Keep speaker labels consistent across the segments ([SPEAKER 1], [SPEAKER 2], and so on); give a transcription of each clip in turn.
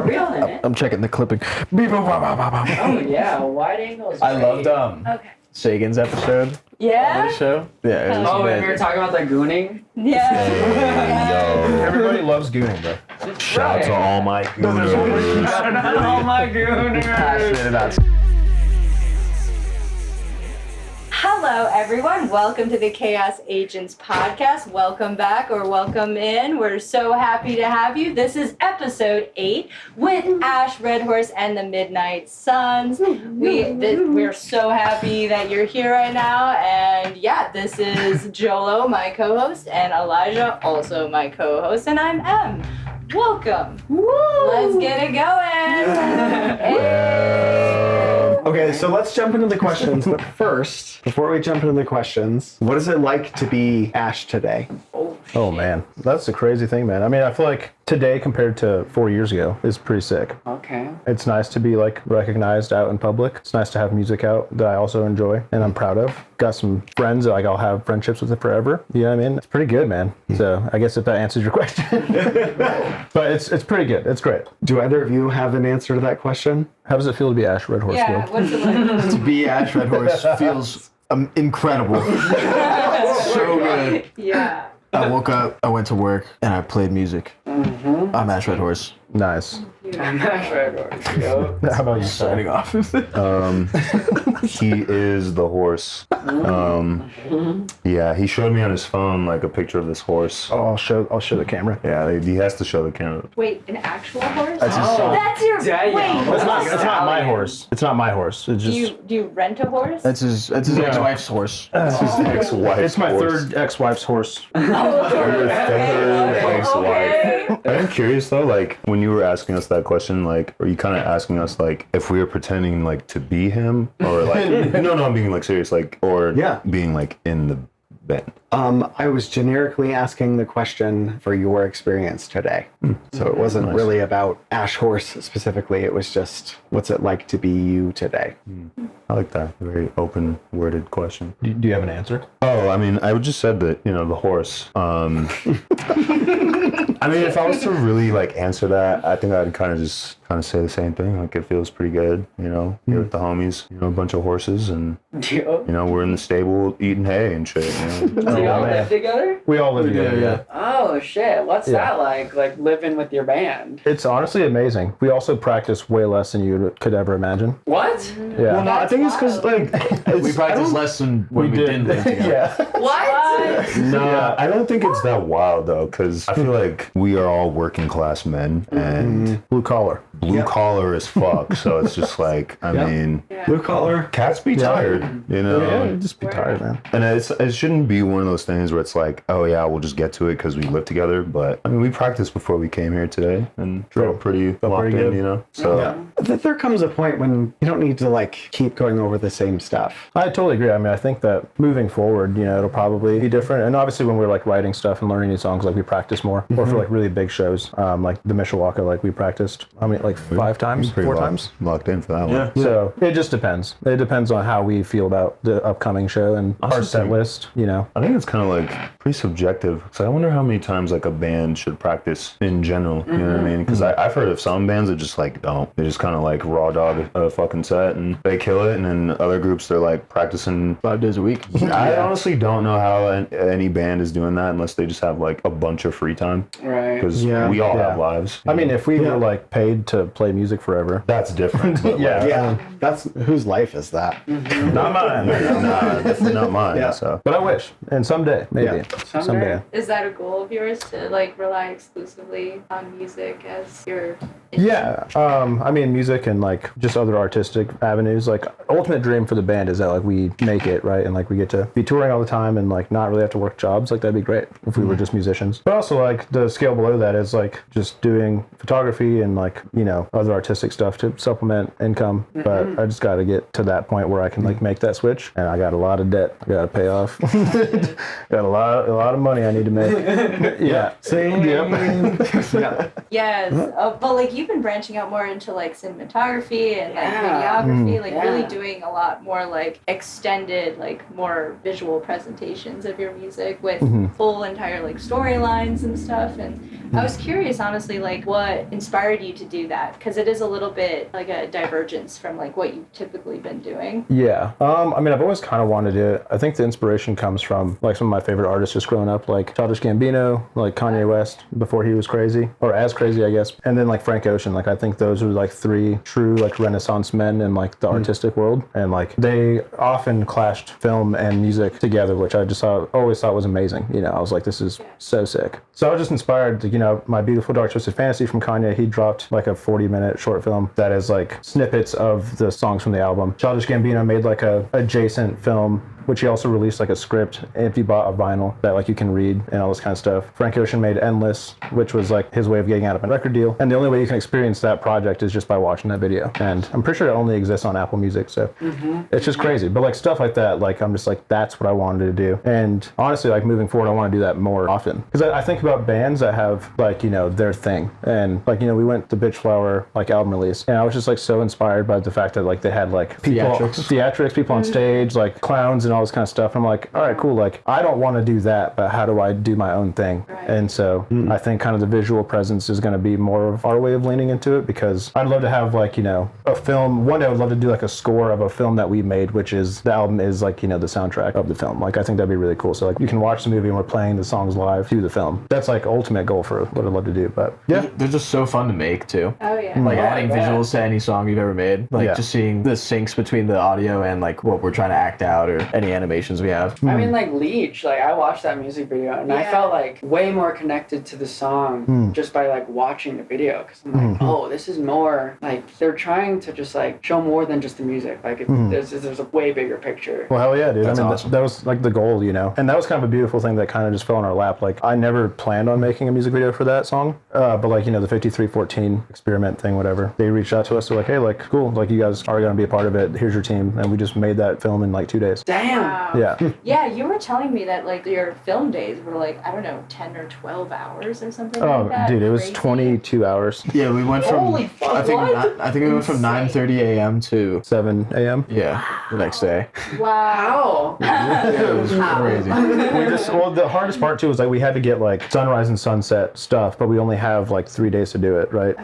[SPEAKER 1] we on it?
[SPEAKER 2] I'm checking the clipping.
[SPEAKER 1] Oh yeah, wide angles.
[SPEAKER 2] I loved
[SPEAKER 3] Okay.
[SPEAKER 2] Sagan's episode of
[SPEAKER 3] Yeah?
[SPEAKER 2] the show. Yeah, it was
[SPEAKER 1] Oh, when we
[SPEAKER 2] amazing.
[SPEAKER 1] were talking about the gooning.
[SPEAKER 3] Yeah.
[SPEAKER 2] Everybody loves gooning, bro.
[SPEAKER 4] Shout out to all my gooners.
[SPEAKER 1] Oh my gooners.
[SPEAKER 2] Passionate about.
[SPEAKER 3] Hello, everyone. Welcome to the Chaos Agents podcast. Welcome back or welcome in. We're so happy to have you. This is episode 8 with Ash, Redhorse, and the Midnight Suns. We're so happy that you're here right now. And yeah, this is Jolo, my co-host, and Elijah, also my co-host, and I'm Em. Welcome. Woo! Let's get it going.
[SPEAKER 5] Okay, so let's jump into the questions. But first, before we jump into the questions, what is it like to be Ash today?
[SPEAKER 2] Oh man, that's the crazy thing, man. I mean, I feel like today compared to 4 years ago is pretty sick.
[SPEAKER 1] Okay.
[SPEAKER 2] It's nice to be like recognized out in public. It's nice to have music out that I also enjoy and I'm proud of. Got some friends that like I'll have friendships with it forever. You know what I mean? It's pretty good, man. So I guess if that answers your question, but it's pretty good. It's great.
[SPEAKER 5] Do either of you have an answer to that question?
[SPEAKER 2] How does it feel to be Ash Redhorse?
[SPEAKER 3] Yeah,
[SPEAKER 2] Will?
[SPEAKER 3] what's it like?
[SPEAKER 6] To be Ash Redhorse feels incredible. So good.
[SPEAKER 3] Yeah.
[SPEAKER 6] I woke up, I went to work, and I played music.
[SPEAKER 1] Mm-hmm.
[SPEAKER 6] I'm Ash Redhorse.
[SPEAKER 2] Nice.
[SPEAKER 1] I'm not sure. Yo.
[SPEAKER 2] How about you,
[SPEAKER 6] Signing off.
[SPEAKER 4] He is the horse. Yeah, he showed me on his phone like a picture of this horse.
[SPEAKER 2] Oh, I'll show the camera.
[SPEAKER 4] Yeah, he has to show the camera.
[SPEAKER 3] Wait, an actual horse?
[SPEAKER 2] That's his
[SPEAKER 1] Oh.
[SPEAKER 3] That's your
[SPEAKER 1] Damn.
[SPEAKER 3] wait.
[SPEAKER 2] It's not my horse. It's not my horse. It's
[SPEAKER 3] Do
[SPEAKER 2] just
[SPEAKER 3] you rent a horse?
[SPEAKER 6] That's his ex-wife's horse.
[SPEAKER 4] His ex-wife.
[SPEAKER 2] it's my third ex-wife's horse.
[SPEAKER 4] Third ex-wife.
[SPEAKER 3] Okay.
[SPEAKER 4] I'm curious though, like when you were asking us that question, like, are you kind of asking us like if we were pretending like to be him, or like no, I'm being like serious, like, or
[SPEAKER 5] Yeah.
[SPEAKER 4] being like in the band.
[SPEAKER 5] I was generically asking the question for your experience today. So it wasn't
[SPEAKER 4] Nice.
[SPEAKER 5] really about Ash Horse specifically. It was just, what's it like to be you today?
[SPEAKER 4] I like that. Very open worded question.
[SPEAKER 2] Do you have an answer?
[SPEAKER 4] Oh, I mean, I would just said that, the horse. I mean, if I was to really like answer that, I think I'd kind of say the same thing. Like it feels pretty good, here with the homies, a bunch of horses, and
[SPEAKER 1] Yo.
[SPEAKER 4] we're in the stable eating hay and shit.
[SPEAKER 1] Do y'all
[SPEAKER 2] man.
[SPEAKER 1] live together?
[SPEAKER 2] We all live together, yeah.
[SPEAKER 1] Oh shit! What's
[SPEAKER 2] Yeah.
[SPEAKER 1] that like? Like living with your band?
[SPEAKER 2] It's honestly amazing. We also practice way less than you could ever imagine.
[SPEAKER 1] What?
[SPEAKER 2] Yeah.
[SPEAKER 4] Well, no, I think it's because like
[SPEAKER 6] We practiced less than when we didn't live together.
[SPEAKER 2] Yeah.
[SPEAKER 1] What?
[SPEAKER 4] No, I don't think it's that wild though, because I feel like we are all working class men and
[SPEAKER 2] Blue collar.
[SPEAKER 4] blue collar as fuck. So it's just like, I mean,
[SPEAKER 5] Blue collar?
[SPEAKER 4] cats be tired,
[SPEAKER 2] Yeah, just be tired, man.
[SPEAKER 4] And it shouldn't be one of those things where it's like, oh yeah, we'll just get to it because we live together. But I mean, we practiced before we came here today and felt pretty locked
[SPEAKER 2] pretty
[SPEAKER 4] in,
[SPEAKER 2] good.
[SPEAKER 4] So
[SPEAKER 5] There comes a point when you don't need to like keep going over the same stuff.
[SPEAKER 2] I totally agree. I mean, I think that moving forward, it'll probably be different. And obviously when we're like writing stuff and learning new songs, like we practice more. Or for like really big shows, like the Mishawaka, like we practiced, like 5 times,
[SPEAKER 4] pretty
[SPEAKER 2] 4
[SPEAKER 4] locked,
[SPEAKER 2] times.
[SPEAKER 4] locked in for that one.
[SPEAKER 2] So it just depends. It depends on how we feel about the upcoming show and our set list,
[SPEAKER 4] I think it's kind of like pretty subjective. So I wonder how many times like a band should practice in general. You know what I mean? Because I've heard of some bands that just like don't. They just kind of like raw dog a fucking set and they kill it. And then other groups, they're like practicing
[SPEAKER 6] 5 days a week.
[SPEAKER 4] I honestly don't know how any band is doing that unless they just have like a bunch of free time.
[SPEAKER 1] Right.
[SPEAKER 4] Because we all have lives.
[SPEAKER 2] I mean, if we were like paid to play music forever,
[SPEAKER 4] That's different. But,
[SPEAKER 2] Yeah.
[SPEAKER 5] Yeah, that's whose life is that?
[SPEAKER 2] not mine.
[SPEAKER 4] nah, definitely not mine.
[SPEAKER 5] Yeah.
[SPEAKER 4] So.
[SPEAKER 2] But I wish, and someday, maybe,
[SPEAKER 5] Yeah.
[SPEAKER 2] someday.
[SPEAKER 3] Is that a goal of yours to like rely exclusively on music as your?
[SPEAKER 2] Yeah, I mean, music and like just other artistic avenues. Like, ultimate dream for the band is that like we make it, right, and like we get to be touring all the time and like not really have to work jobs. Like that'd be great if we were just musicians. But also like the scale below that is like just doing photography and like other artistic stuff to supplement income. But I just got to get to that point where I can like make that switch. And I got a lot of debt I got to pay off. Got a lot of money I need to make. Yeah.
[SPEAKER 5] Same.
[SPEAKER 2] Yep.
[SPEAKER 5] Yeah.
[SPEAKER 3] Yes, but like you've been branching out more into like cinematography and like
[SPEAKER 1] Yeah.
[SPEAKER 3] videography, like really
[SPEAKER 1] Yeah.
[SPEAKER 3] doing a lot more like extended, like more visual presentations of your music with full entire like storylines and stuff. And I was curious, honestly, like what inspired you to do that? Because it is a little bit like a divergence from like what you've typically been doing.
[SPEAKER 2] Yeah. I mean, I've always kind of wanted to do it. I think the inspiration comes from like some of my favorite artists just growing up, like Childish Gambino, like Kanye West before he was crazy, or as crazy, I guess. And then like Frank Ocean. Like I think those are like three true like Renaissance men in like the artistic world. And like they often clashed film and music together, which I just always thought was amazing. You know, I was like, this is so sick. So I was just inspired to, you know, My Beautiful Dark Twisted Fantasy from Kanye. He dropped like a 40-minute short film that is like snippets of the songs from the album. Childish Gambino made like a adjacent film, which he also released like a script if you bought a vinyl that like you can read and all this kind of stuff. Frank Ocean made Endless, which was like his way of getting out of a record deal. And the only way you can experience that project is just by watching that video. And I'm pretty sure it only exists on Apple Music, so it's just crazy. But like stuff like that, like I'm just like, that's what I wanted to do. And honestly, like moving forward, I want to do that more often. Because I think about bands that have like, you know, their thing. And like, you know, we went to Bitch Flower like album release, and I was just like so inspired by the fact that like they had like people, theatrics, people on stage, like clowns and all this kind of stuff. I'm like, all right, cool. Like I don't want to do that, but how do I do my own thing?
[SPEAKER 3] Right.
[SPEAKER 2] And so I think kind of the visual presence is going to be more of our way of leaning into it, because I'd love to have like, you know, a film. One day I would love to do like a score of a film that we made, which is the album is like, you know, the soundtrack of the film. Like I think that'd be really cool. So like you can watch the movie and we're playing the songs live to the film. That's like ultimate goal for what I'd love to do. But yeah.
[SPEAKER 6] They're just so fun to make too.
[SPEAKER 3] Oh yeah.
[SPEAKER 6] Like adding
[SPEAKER 1] I bet.
[SPEAKER 6] visuals to any song you've ever made. Like just seeing the syncs between the audio and like what we're trying to act out or any animations we have.
[SPEAKER 1] I mean, like Leech, like I watched that music video and I felt like way more connected to the song just by like watching the video. Because I'm like, oh, this is more like they're trying to just like show more than just the music. Like there's a way bigger picture.
[SPEAKER 2] Well, hell yeah, dude.
[SPEAKER 6] That's
[SPEAKER 2] I mean,
[SPEAKER 6] awesome.
[SPEAKER 2] that was like the goal, you know? And that was kind of a beautiful thing that kind of just fell in our lap. Like, I never planned on making a music video for that song. But like, you know, the 5314 experiment thing, whatever, they reached out to us. They're like, hey, like, cool. Like, you guys are going to be a part of it. Here's your team. And we just made that film in like 2 days.
[SPEAKER 1] Damn.
[SPEAKER 3] Wow.
[SPEAKER 2] Yeah.
[SPEAKER 3] Yeah, you were telling me that like your film days were like, I don't know, 10 or 12 hours or something
[SPEAKER 2] Oh,
[SPEAKER 3] like that.
[SPEAKER 2] dude, it was
[SPEAKER 3] Crazy.
[SPEAKER 2] 22 hours,
[SPEAKER 6] Yeah, we went from
[SPEAKER 1] Holy fuck,
[SPEAKER 6] I think
[SPEAKER 1] what?
[SPEAKER 6] I think we went from
[SPEAKER 3] Insane.
[SPEAKER 6] 9:30 a.m. to
[SPEAKER 2] 7 a.m.
[SPEAKER 6] the next day.
[SPEAKER 3] Wow.
[SPEAKER 1] How?
[SPEAKER 6] It was crazy.
[SPEAKER 2] Well, the hardest part too was like we had to get like sunrise and sunset stuff, but we only have like 3 days to do it, right?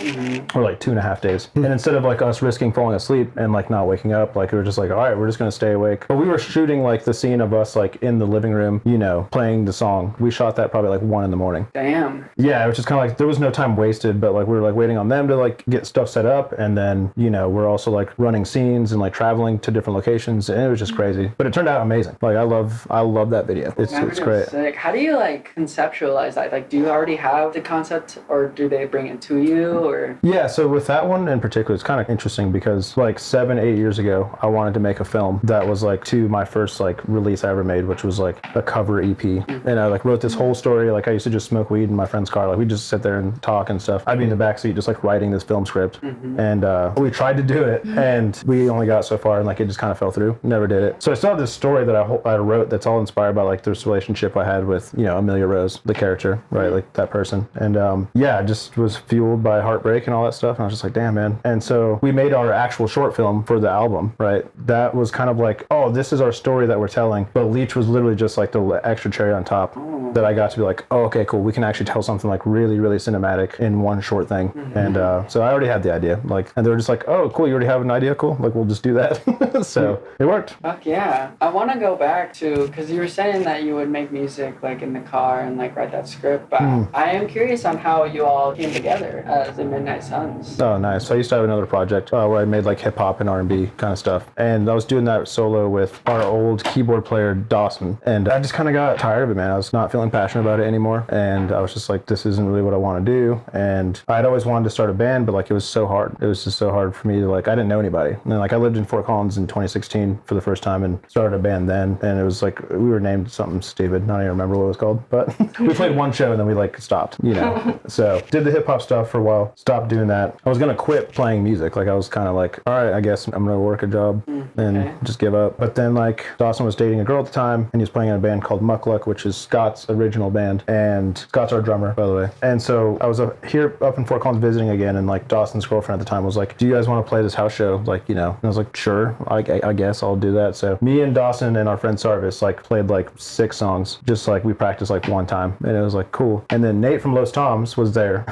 [SPEAKER 2] Or like 2.5 days. And instead of like us risking falling asleep and like not waking up, like we were just like, all right, we're just gonna stay awake. But we were shooting like the scene of us like in the living room, you know, playing the song. We shot that probably like 1 a.m.
[SPEAKER 1] Damn.
[SPEAKER 2] Yeah, it was just kind of like there was no time wasted, but like we were like waiting on them to like get stuff set up, and then, you know, we're also like running scenes and like traveling to different locations, and it was just crazy. But it turned out amazing. Like I love that video. It's great.
[SPEAKER 1] Sick. How do you like conceptualize that? Like, do you already have the concept, or do they bring it to you, or?
[SPEAKER 2] Yeah, so with that one in particular, it's kind of interesting because like 7-8 years ago, I wanted to make a film that was like to my first like release I ever made, which was like a cover EP. And I like wrote this whole story. Like I used to just smoke weed in my friend's car. Like we just sit there and talk and stuff. I'd be in the backseat just like writing this film script. And we tried to do it, and we only got so far, and like it just kind of fell through. Never did it. So I still have this story that I wrote that's all inspired by like this relationship I had with, you know, Amelia Rose, the character, right? Like that person. And yeah, I just was fueled by heartbreak and all that stuff. And I was just like, damn, man. And so we made our actual short film for the album, right? That was kind of like, oh, this is our story that we're telling. But Leech was literally just like the extra cherry on top that I got to be like, oh, okay, cool. We can actually tell something like really, really cinematic in one short thing. And so I already had the idea. Like, and they were just like, oh, cool. You already have an idea? Cool. Like, we'll just do that. So it worked.
[SPEAKER 1] Fuck yeah. I want to go back to, because you were saying that you would make music like in the car and like write that script, but I am curious on how you all came together as the Midnight Suns.
[SPEAKER 2] Oh, nice. So I used to have another project where I made like hip hop and R&B kind of stuff. And I was doing that solo with our old keyboard player, Dawson. And I just kind of got tired of it, man. I was not feeling passionate about it anymore. And I was just like, this isn't really what I want to do. And I'd always wanted to start a band, but like it was so hard. It was just so hard for me to like, I didn't know anybody. And then like I lived in Fort Collins in 2016 for the first time and started a band then. And it was like, we were named something stupid. I don't even remember what it was called, but we played one show and then we like stopped, you know. So did the hip hop stuff for a while, stopped doing that. I was going to quit playing music. Like I was kind of like, all right, I guess I'm going to work a job and just give up. But then like Dawson was dating a girl at the time and he was playing in a band called Muckluck, which is Scott's original band, and Scott's our drummer, by the way. And so I was here up in Fort Collins visiting again, and like Dawson's girlfriend at the time was like, do you guys want to play this house show? Like, and I was like, sure, I guess I'll do that. So me and Dawson and our friend Sarvis like played like 6 songs, just like we practiced like one time, and it was like cool. And then Nate from Los Toms was there,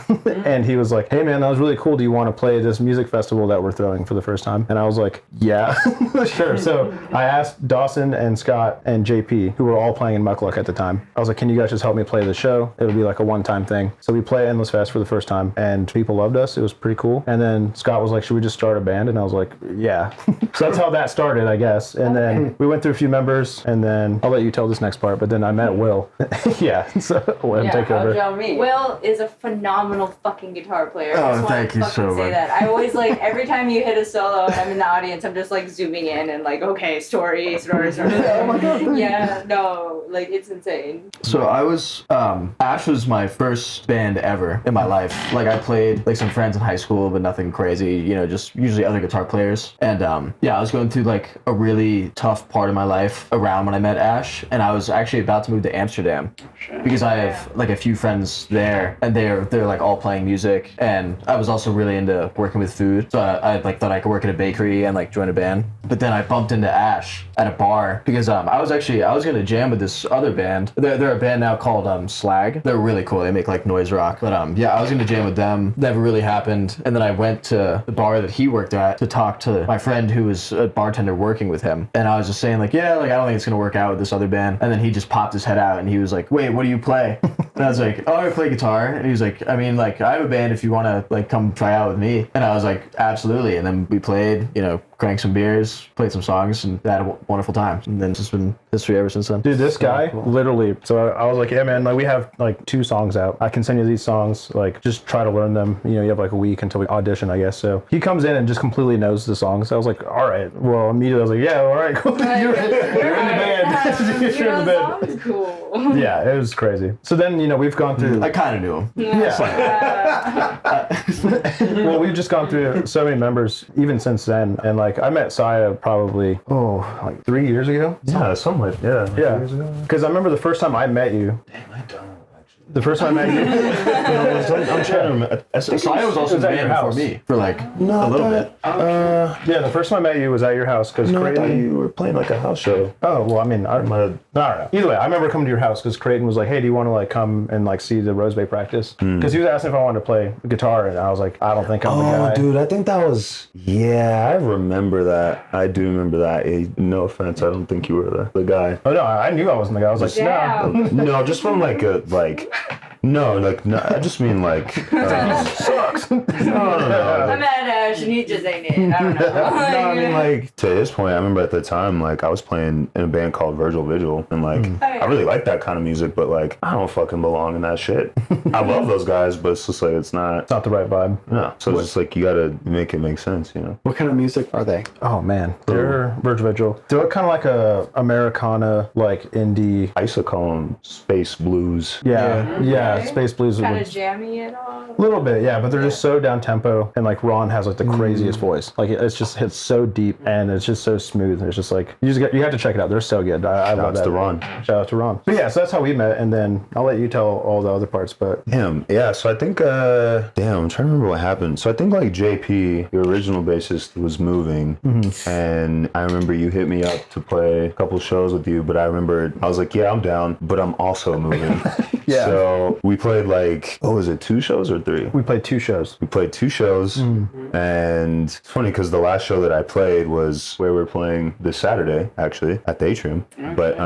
[SPEAKER 2] and he was like, hey man, that was really cool. Do you want to play this music festival that we're throwing for the first time? And I was like, yeah, sure. So I asked Dawson and Scott and JP, who were all playing in Muckluck at the time. I was like, can you guys just help me play the show? It'll be like a one-time thing. So we played Endless Fest for the first time, and people loved us. It was pretty cool. And then Scott was like, should we just start a band? And I was like, yeah. So that's how that started, I guess. And then we went through a few members, and then I'll let you tell this next part, but then I met Will. Yeah, so I'll let him take over.
[SPEAKER 3] Will is a phenomenal fucking guitar player.
[SPEAKER 6] Oh, thank you so much.
[SPEAKER 3] That. I always like, every time you hit a solo and I'm in the audience, I'm just like zooming in and like, okay, story. Oh my god. Yeah, no, like it's insane.
[SPEAKER 6] So I was, Ash was my first band ever in my life. Like I played like some friends in high school, but nothing crazy, just usually other guitar players. And I was going through like a really tough part of my life around when I met Ash, and I was actually about to move to Amsterdam because I have like a few friends there, and they're like all playing music, and I was also really into working with food, so I like thought I could work at a bakery and like join a band. But then I bumped into Ash at a bar because I was gonna jam with this other band. They're a band now called Slag. They're really cool. They make like noise rock. But I was gonna jam with them. Never really happened. And then I went to the bar that he worked at to talk to my friend who was a bartender working with him. And I was just saying like, yeah, like I don't think it's gonna work out with this other band. And then he just popped his head out and he was like, wait, what do you play? And I was like, oh, I play guitar. And he was like, I mean, like I have a band if you wanna like come try out with me. And I was like, absolutely. And then we played, drank some beers, played some songs, and had a wonderful time. And then it's just been history ever since then.
[SPEAKER 2] Dude, this guy, literally, so I was like, yeah, man, like we have like 2 songs out. I can send you these songs, like just try to learn them. You have like a week until we audition, I guess. So he comes in and just completely knows the songs. So I was like, all right. Well, immediately I was like, yeah, all right, cool. You're in the band. You're in the band.
[SPEAKER 3] Song's cool.
[SPEAKER 2] Yeah, it was crazy. So then, we've gone through.
[SPEAKER 6] I kind of knew him.
[SPEAKER 3] Yeah.
[SPEAKER 2] Well, we've just gone through so many members even since then, and like I met Saya probably like 3 years ago.
[SPEAKER 4] Yeah, something like
[SPEAKER 2] yeah. Because I remember the first time I met you.
[SPEAKER 4] Damn, I don't actually.
[SPEAKER 2] The first time I met you.
[SPEAKER 4] I'm trying to remember.
[SPEAKER 6] Saya was also in the band before me for like a little bit.
[SPEAKER 2] Yeah, the first time I met you was at your house because
[SPEAKER 4] I thought
[SPEAKER 2] Creighton.
[SPEAKER 4] you were playing like a house show.
[SPEAKER 2] Oh well, I mean, I don't know. Either way, I remember coming to your house because Creighton was like, "Hey, do you want to like come and like see the Rose Bay practice?" Because he was asking if I wanted to play guitar, and I was like, "I don't think I'm the guy."
[SPEAKER 4] Oh, dude, I think that was. Yeah, I remember that. I do remember that. No offense, I don't think you were the guy.
[SPEAKER 2] Oh no, I knew I wasn't the guy. I was like,
[SPEAKER 3] Damn.
[SPEAKER 2] no.
[SPEAKER 4] No, just from no, I just mean like.
[SPEAKER 2] Sucks.
[SPEAKER 4] No.
[SPEAKER 3] I met Ash and he just ain't it. I don't know.
[SPEAKER 4] No, I mean, like, to his point, I remember at the time, like, I was playing in a band called Virgil Vigil, and, like, I really like that kind of music, but, like, I don't fucking belong in that shit. I love those guys, but it's just, like, it's not
[SPEAKER 2] the right vibe.
[SPEAKER 4] No. So it's just, like, you gotta make it make sense,
[SPEAKER 5] What kind of music are they?
[SPEAKER 2] Oh, man. They're Virgil Vigil. They're kind of like a Americana, like, indie.
[SPEAKER 4] I used to call them space blues.
[SPEAKER 2] Yeah, space blues.
[SPEAKER 3] Kind of jammy at all?
[SPEAKER 2] A little bit, yeah, but they're just so down tempo, and like Ron has like the craziest voice. Like it's just hits so deep, and it's just so smooth. And it's just like you have to check it out. They're so good. I love that. Shout out to Ron. But yeah, so that's how we met, and then I'll let you tell all the other parts. But
[SPEAKER 4] yeah. So I think I'm trying to remember what happened. So I think like JP, your original bassist, was moving, and I remember you hit me up to play a couple shows with you. But I remember I was like, yeah, I'm down, but I'm also moving.
[SPEAKER 2] Yeah.
[SPEAKER 4] So we played like, what was it, 2 shows or 3?
[SPEAKER 2] We played 2 shows.
[SPEAKER 4] We played 2 shows, and it's funny because the last show that I played was where we're playing this Saturday, actually, at the Atrium. But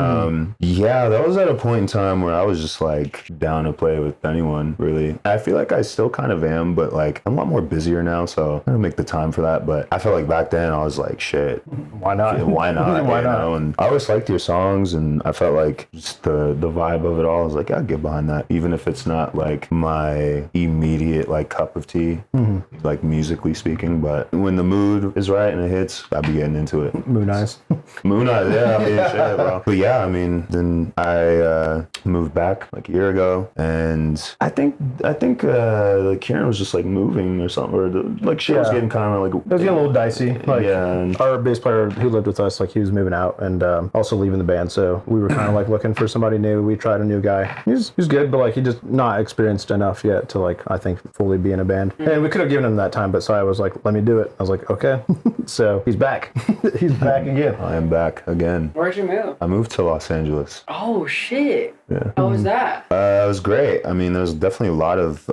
[SPEAKER 4] yeah, that was at a point in time where I was just like down to play with anyone, really. I feel like I still kind of am, but like I'm a lot more busier now, so I don't make the time for that. But I felt like back then I was like, shit,
[SPEAKER 2] why not?
[SPEAKER 4] Why not?
[SPEAKER 2] Why not?
[SPEAKER 4] And I always liked your songs, and I felt like just the vibe of it all. I was like, yeah, I'll get behind that, even if it's not like my immediate like cup of tea, like musically speaking, but when the mood is right and it hits, I'll be getting into it.
[SPEAKER 2] Moon eyes.
[SPEAKER 4] Moon eyes, yeah, I mean, shit, bro. But yeah, I mean, then I moved back like a year ago, and I think like Kieran was just like moving or something, or like shit was getting kind of like
[SPEAKER 2] It was getting a little dicey. Like,
[SPEAKER 4] and
[SPEAKER 2] our bass player who lived with us, like he was moving out and also leaving the band, so we were kind of like looking for somebody new. We tried a new guy. He was good, but like he just not experienced enough yet to like I think fully be in a band. And we could have given him that time, but Sai was like, "Let me do it." I was like, "Okay." So he's back. He's back again.
[SPEAKER 4] I am back again.
[SPEAKER 1] Where'd you move?
[SPEAKER 4] I moved to Los Angeles.
[SPEAKER 1] Oh shit.
[SPEAKER 4] Yeah.
[SPEAKER 1] How was that?
[SPEAKER 4] It was great. I mean, there's definitely a lot of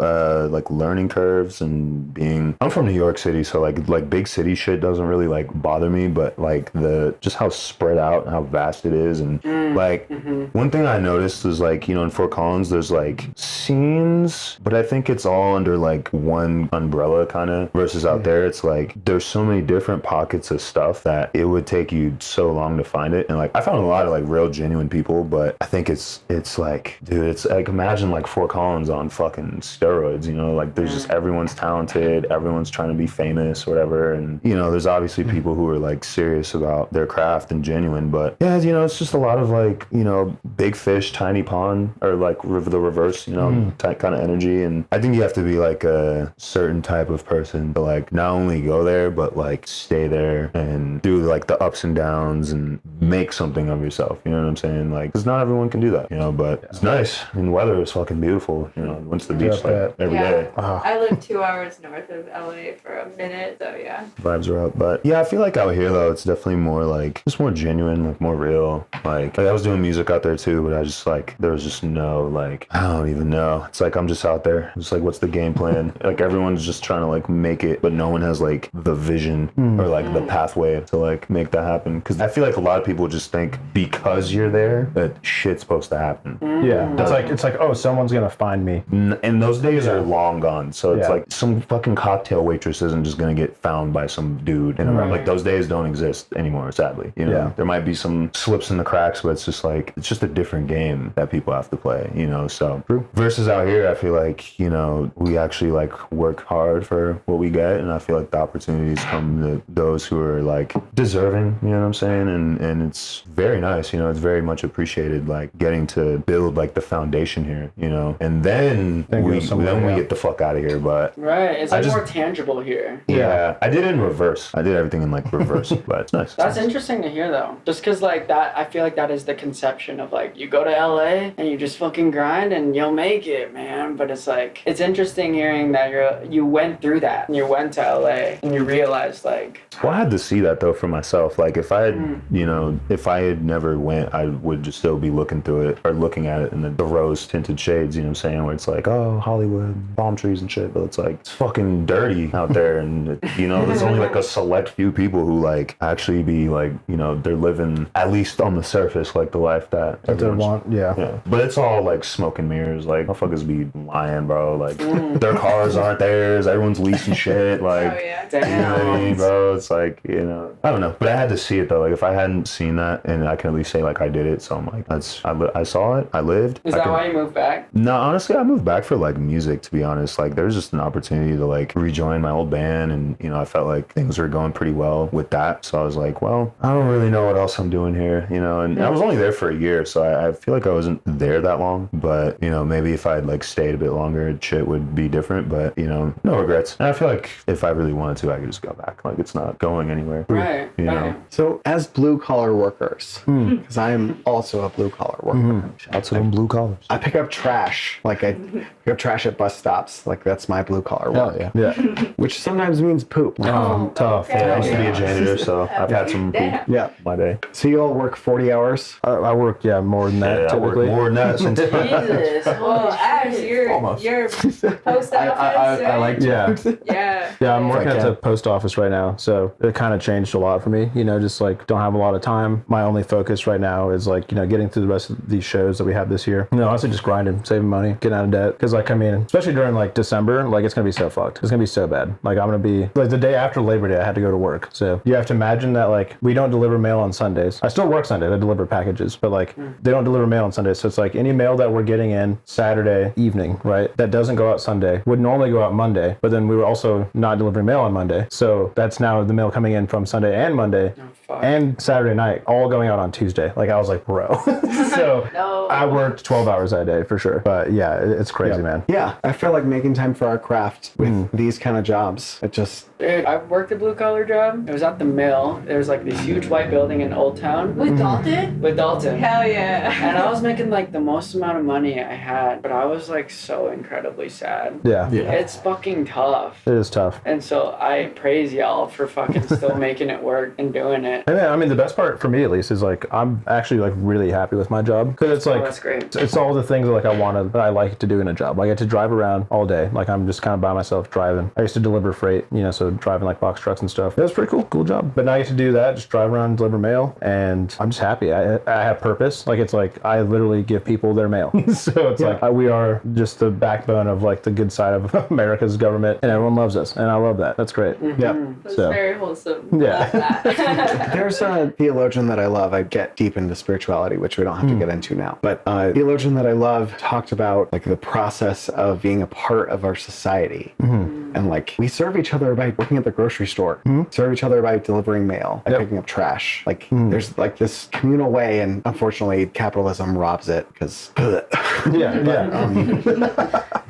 [SPEAKER 4] like learning curves and being. I'm from New York City, so like big city shit doesn't really like bother me, but like the just how spread out and how vast it is, and like one thing I noticed is like in Fort Collins there's like scenes, but I think it's all under like one umbrella kind of. Versus out there, it's like there's so many different pockets of stuff that it would take you so long to find it, and like I found a lot of like real genuine people, but I think it's like, dude, it's like imagine like Fort Collins on fucking steroids, like there's just everyone's talented, everyone's trying to be famous or whatever, and there's obviously people who are like serious about their craft and genuine, but yeah, it's just a lot of like big fish, tiny pond, or like the reverse, type kind of energy, and I think you have to be like a certain type of person to like not only go there but like stay there and do like the ups and downs and make something of yourself, you know what I'm saying? Like, because not everyone can do that, but it's nice, and the weather is fucking beautiful, went to the beach like every day.
[SPEAKER 3] I live 2 hours north of LA for a minute, so yeah.
[SPEAKER 4] Vibes are up, but yeah, I feel like out here though, it's definitely more like, just more genuine, like more real. Like I was doing music out there too, but I just like, there was just no like, I don't even know. It's like, I'm just out there. It's like, what's the game plan? Like everyone's just trying to like make it, but no one has like the vision or like the pathway to like make that happen. Cause I feel like a lot of people just think because you're there that shit's supposed to happen.
[SPEAKER 2] Yeah. It's like, oh, someone's gonna find me.
[SPEAKER 4] And those days are long gone. So it's like some fucking cocktail waitress isn't just gonna get found by some dude. And like those days don't exist anymore, sadly. There might be some slips in the cracks, but it's just like, it's just a different game that people have to play, so. Versus out here, I feel like, we actually like work hard for what we get. And I feel like the opportunities come to those who are like deserving, you know what I'm saying? And it's very nice, it's very much appreciated, like getting to build like the foundation here, and then we get the fuck out of here. But
[SPEAKER 1] it's like more tangible here.
[SPEAKER 4] Yeah, I did it in reverse. I did everything in like reverse, but it's nice.
[SPEAKER 1] That's interesting to hear though. Just because like that, I feel like that is the conception of like you go to LA and you just fucking grind and you'll make it, man. But it's like, it's interesting hearing that you went through that and you went to LA and you realized like.
[SPEAKER 4] Well, I had to see that though for myself. Like if I had, if I had never went, I would just still be looking through it or looking at it in the rose tinted shades, what I'm saying? Where it's like, oh, Hollywood, palm trees and shit. But it's like, it's fucking dirty out there. And, there's only like a select few people who like actually be like, they're living at least on the surface, like the life that
[SPEAKER 2] they want. Yeah.
[SPEAKER 4] But it's all like smoke and mirrors. Like, motherfuckers be lying, bro. Like, their cars aren't theirs. Everyone's leasing shit. Like,
[SPEAKER 3] Oh, yeah.
[SPEAKER 4] you know what I mean, bro? It's like, I don't know. But I had to see it though. Like, if I hadn't seen that, and I can at least say like I did it. So I'm like, I saw it. I lived.
[SPEAKER 1] Is that why you moved back?
[SPEAKER 4] No, honestly, I moved back for like music, to be honest. Like, there's just an opportunity to like rejoin my old band, and I felt like things were going pretty well with that. So I was like, well, I don't really know what else I'm doing here, and I was only there for a year, so I feel like I wasn't there that long. But maybe if I had like stayed a bit longer, shit would be different. But no regrets. And I feel like if I really wanted to, I could just go back. Like, it's not going anywhere.
[SPEAKER 1] Right.
[SPEAKER 5] So as blue collar workers, because I am also a blue collar worker.
[SPEAKER 4] Shout out to them blue collars.
[SPEAKER 5] I pick up trash. Like I pick up trash at bus stops. Like that's my blue collar work.
[SPEAKER 2] Yeah.
[SPEAKER 5] Which sometimes means poop.
[SPEAKER 2] Tough.
[SPEAKER 3] Okay.
[SPEAKER 4] I used to be a janitor, so I've had some poop
[SPEAKER 5] Yeah.
[SPEAKER 4] my day.
[SPEAKER 5] So you all work 40 hours?
[SPEAKER 2] I work more than that
[SPEAKER 4] I work
[SPEAKER 2] typically.
[SPEAKER 4] more than that since
[SPEAKER 1] Jesus.
[SPEAKER 3] Well, Ash, you're
[SPEAKER 6] Almost.
[SPEAKER 3] post office,
[SPEAKER 6] I like to.
[SPEAKER 2] Yeah.
[SPEAKER 3] Yeah.
[SPEAKER 2] I'm working
[SPEAKER 6] I
[SPEAKER 2] at
[SPEAKER 6] can.
[SPEAKER 2] the post office right now, so it kind of changed a lot for me. Just like don't have a lot of time. My only focus right now is like getting through the rest of these shows that we have this year. Honestly, just grinding, saving money, getting out of debt. Because like especially during like December, like it's gonna be so fucked. It's gonna be so bad. Like I'm gonna be like the day after Labor Day, I had to go to work. So you have to imagine that like we don't deliver mail on Sundays. I still work Sundays. I deliver packages, but like they don't deliver mail on Sundays. So it's like any mail that we're getting in Saturday evening, right? That doesn't go out Sunday would normally go out Monday, but then we were also not delivering mail on Monday. So that's now the mail coming in from Sunday and Monday and Saturday night, all going out on Tuesday. Like I was like, bro. So
[SPEAKER 3] No.
[SPEAKER 2] I worked 12 hours that day for sure. But yeah, it's crazy, man.
[SPEAKER 5] Yeah, I feel like making time for our craft with these kind of jobs, it just...
[SPEAKER 1] Dude, I worked a blue collar job. It was at the mill. There was like this huge white building in Old Town.
[SPEAKER 3] With Dalton?
[SPEAKER 1] With Dalton.
[SPEAKER 3] Hell yeah.
[SPEAKER 1] And I was making like the most amount of money I had, but I was like so incredibly sad.
[SPEAKER 2] Yeah.
[SPEAKER 1] It's fucking tough.
[SPEAKER 2] It is tough.
[SPEAKER 1] And so I praise y'all for fucking still making it work and doing it.
[SPEAKER 2] And I mean, the best part for me at least is like I'm actually like really happy with my job because it's like
[SPEAKER 1] that's great.
[SPEAKER 2] It's all the things that I like to do in a job. I get to drive around all day. Like I'm just kind of by myself driving. I used to deliver freight, so driving like box trucks and stuff. It was pretty cool job. But now I get to do that, just drive around, deliver mail, and I'm just happy. I have purpose. Like it's like I literally give people their mail. So it's like we are just the backbone of like the good side of America's government, and everyone loves us, and I love that. That's great.
[SPEAKER 5] Yeah.
[SPEAKER 3] That's very wholesome.
[SPEAKER 2] Yeah.
[SPEAKER 3] Love that.
[SPEAKER 5] There's a theologian that I love. I get deep into spirituality, which we don't have to get into now. But a theologian that I love talked about like the process of being a part of our society. And like we serve each other by working at the grocery store, serve each other by delivering mail, by picking up trash. Like there's like this communal way, and unfortunately capitalism robs it because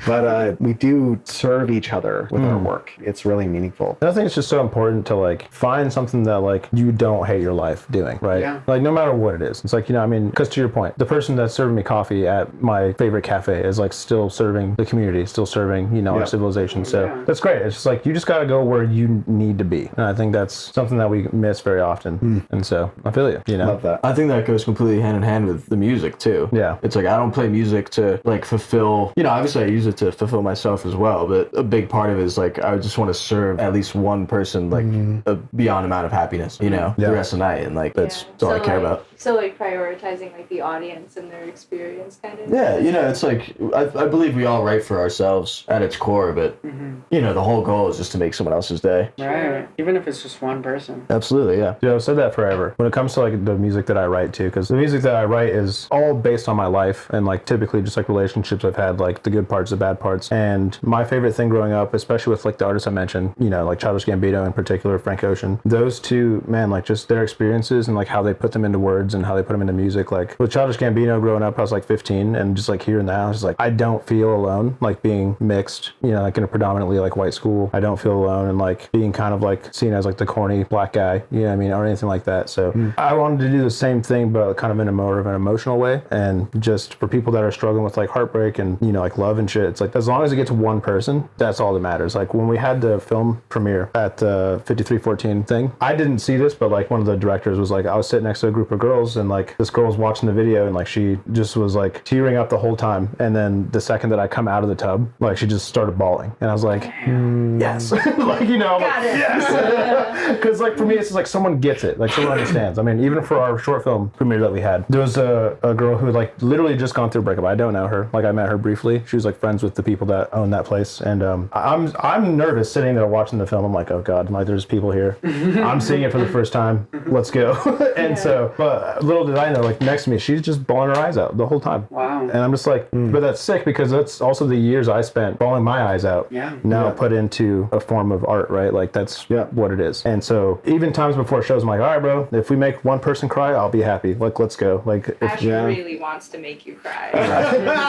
[SPEAKER 5] but we do serve each other with our work. It's really meaningful.
[SPEAKER 2] And I think it's just so important to like find something that like you don't hate your life doing, right?
[SPEAKER 1] Yeah.
[SPEAKER 2] Like no matter what it is. It's like, because to your point, the person that's serving me coffee at my favorite cafe is like still serving the community, still serving, our civilization. So that's great. It's just like, you just got to go where you need to be. And I think that's something that we miss very often. And so I feel you,
[SPEAKER 5] Love that.
[SPEAKER 6] I think that goes completely hand in hand with the music too.
[SPEAKER 2] Yeah.
[SPEAKER 6] It's like I don't play music to like fulfill, obviously I use it to fulfill myself as well, but a big part of it is like I just want to serve at least one person like a beyond amount of happiness, the rest of the night, and like that's all I care about.
[SPEAKER 3] So like prioritizing like the audience and their experience kind of.
[SPEAKER 6] Yeah, it's like I believe we all write for ourselves at its core, but the whole goal is just to make someone else's day.
[SPEAKER 1] Right. Even if it's just one person.
[SPEAKER 6] Absolutely, yeah.
[SPEAKER 2] I've said that forever when it comes to like the music that I write too, because the music that I write is all based on my life and like typically just like relationships I've had, like the good parts, the bad parts. And my favorite thing growing up, especially with like the artists I mentioned, like Childish Gambino in particular, Frank Ocean, those two, man, like just their experiences and like how they put them into words and how they put them into music. Like with Childish Gambino growing up, I was like 15 and just like hearing that, I was like, I don't feel alone, like being mixed, like in a predominantly like white school. I don't feel alone and like being kind of like seen as like the corny black guy, or anything like that. So I wanted to do the same thing, but kind of in a more of an emotional way. And just for people that are struggling with like heartbreak and, like love and shit, it's like as long as it gets to one person, that's all that matters. Like when we had the film premiere at the 5314 thing, I didn't see this, but like one of the directors was like, I was sitting next to a group of girls and like this girl was watching the video and like she just was like tearing up the whole time. And then the second that I come out of the tub, like she just started bawling. And I was like, yes. Like, yes. Because like for me, it's just like someone gets it. Like someone understands. I mean, even for our short film premiere that we had, there was a girl who like literally just gone through a breakup. I don't know her. Like I met her briefly. She was like friends with the people that own that place. And I'm nervous sitting there watching the film. I'm like, oh God, like there's people here. I'm seeing it for the first time. Let's go. And so, but little did I know, like next to me, she's just bawling her eyes out the whole time.
[SPEAKER 1] Wow.
[SPEAKER 2] And I'm just like, but that's sick because that's also the years I spent bawling my eyes out.
[SPEAKER 1] Yeah.
[SPEAKER 2] Now put into a form of art, right? Like that's what it is. And so even times before shows, I'm like, all right, bro, if we make one person cry, I'll be happy. Like, let's go. Like,
[SPEAKER 3] Ash really wants to make you cry.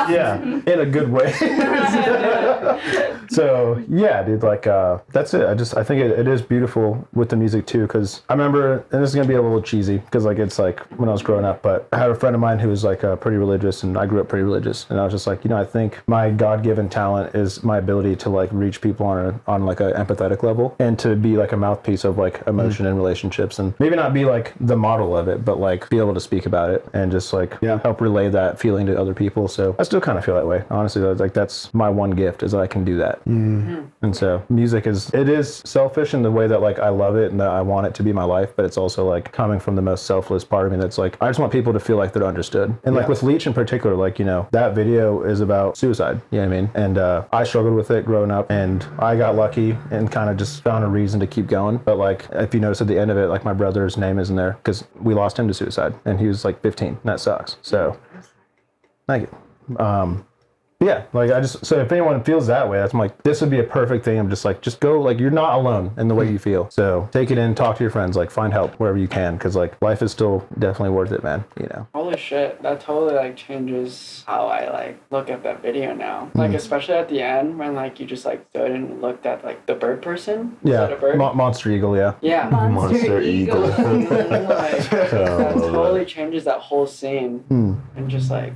[SPEAKER 2] yeah, in a good way. So yeah, dude, like that's it. I think it is beautiful with the music too, because I remember, and this is gonna be a little cheesy because like it's like when I was growing up, but I had a friend of mine who was like pretty religious, and I grew up pretty religious, and I was just like, I think my God-given talent is my ability to like reach people on like an empathetic level and to be like a mouthpiece of like emotion and relationships, and maybe not be like the model of it, but like be able to speak about it and just like help relay that feeling to other people. So I still kind of feel that way, honestly. Like that's my one gift is that I can do that. And so music is selfish in the way that like I love it and that I want it to be my life, but it's also like coming from the most selfless part of me that's like I just want people to feel like they're understood. And like with Leech in particular, like that video is about suicide, you know what I mean? And I struggled with it growing up, and I got lucky and kind of just found a reason to keep going. But like if you notice at the end of it, like my brother's name isn't there because we lost him to suicide and he was like 15, and that sucks. So thank you. Yeah, like so if anyone feels that way, that's like, this would be a perfect thing. I'm just like, just go, like, you're not alone in the way you feel. So take it in, talk to your friends, like find help wherever you can. Cause like life is still definitely worth it, man. You know?
[SPEAKER 1] Holy shit. That totally like changes how I like look at that video now. Like, especially at the end when like you just like stood and looked at like the bird person. Is that a bird?
[SPEAKER 2] Monster eagle. Yeah.
[SPEAKER 1] Yeah.
[SPEAKER 4] Monster eagle.
[SPEAKER 1] Like, that totally changes that whole scene. And just like,